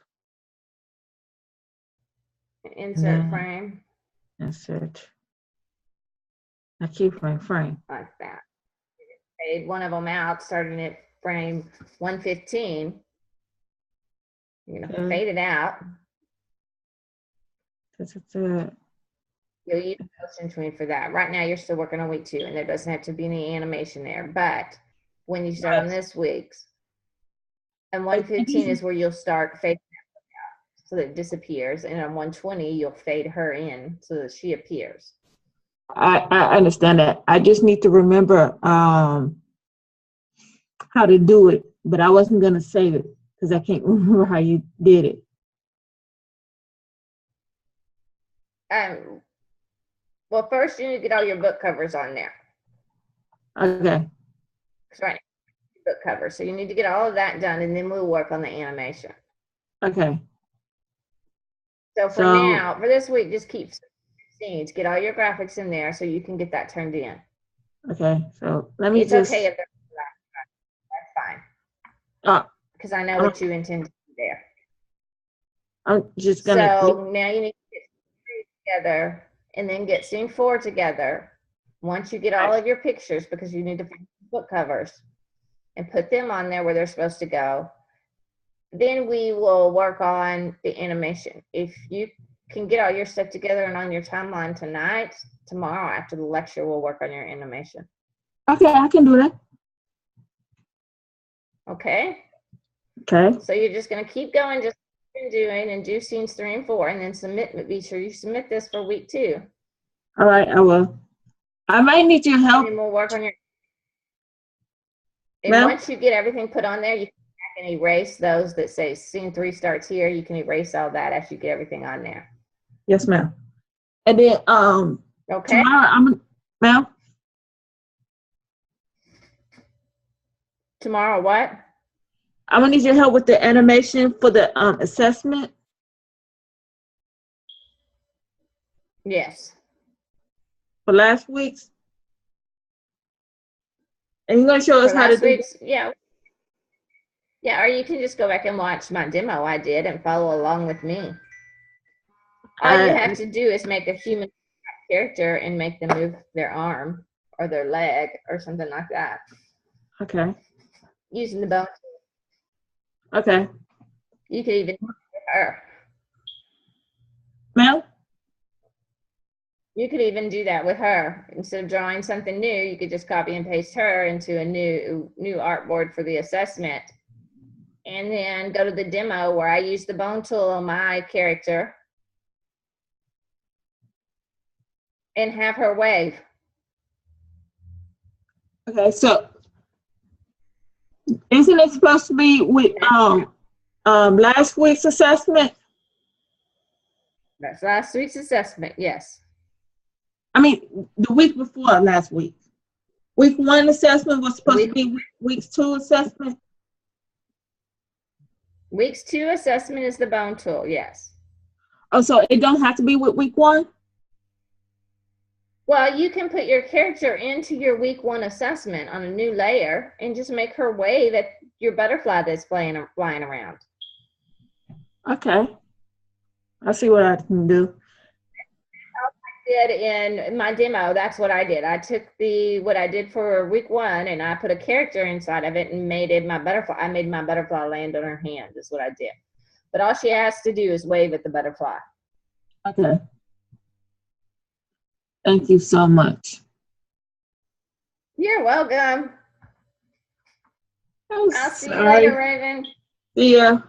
Insert frame. Insert. I keep frame. Like that. Fade one of them out, starting at frame 115. You're going to fade it out. You'll use motion tween for that. Right now, you're still working on week 2, and there doesn't have to be any animation there. But when you start on this week's, and 115 is where you'll start fading out so that it disappears. And on 120, you'll fade her in so that she appears. I understand that. I just need to remember how to do it, but I wasn't going to save it because I can't remember how you did it. Well, first you need to get all your book covers on there. Okay. That's right. Book cover. So you need to get all of that done, and then we'll work on the animation. Okay. So for now, for this week, just keep scenes. Get all your graphics in there so you can get that turned in. Okay. So let me it's okay if that's fine. Because I know what you intend to do there. I'm just gonna. So now you need to get together and then get scene 4 together. Once you get all of your pictures, because you need to find book covers and put them on there where they're supposed to go, then we will work on the animation. If you can get all your stuff together and on your timeline tonight, tomorrow after the lecture, we'll work on your animation. Okay, I can do that. Okay? Okay. So you're just going to keep going, just doing, and do scenes 3 and 4, and then submit. Be sure you submit this for week 2. All right, I will. I might need your help. And we'll work on your. And once you get everything put on there, you can and erase those that say scene 3 starts here. You can erase all that as you get everything on there. Yes, ma'am. And then Okay. tomorrow ma'am. Tomorrow, what? I'm gonna need your help with the animation for the assessment. Yes. For last week's. And you're gonna show us For how to last do week's, yeah. Yeah, or you can just go back and watch my demo I did and follow along with me. All you have to do is make a human character and make them move their arm or their leg or something like that. Okay. Using the bone. Okay. You could even do her. Ma'am? You could even do that with her. Instead of drawing something new, you could just copy and paste her into a new artboard for the assessment. And then go to the demo where I use the bone tool on my character and have her wave. Okay, so isn't it supposed to be with last week's assessment? That's last week's assessment, yes. I mean, the week before last week. Week 1 assessment was supposed to be week 2 assessment. Week's 2 assessment is the bone tool, yes. Oh, so it don't have to be with week 1? Well, you can put your character into your week 1 assessment on a new layer and just make her wave at your butterfly that's flying around. Okay. I'll see what I can do. Did in my demo, that's what I did. I took what I did for week 1 and I put a character inside of it and made it my butterfly. I made my butterfly land on her hand is what I did. But all she has to do is wave at the butterfly. Okay. Thank you so much. You're welcome. Oh, I'll see you later, Raven. See ya.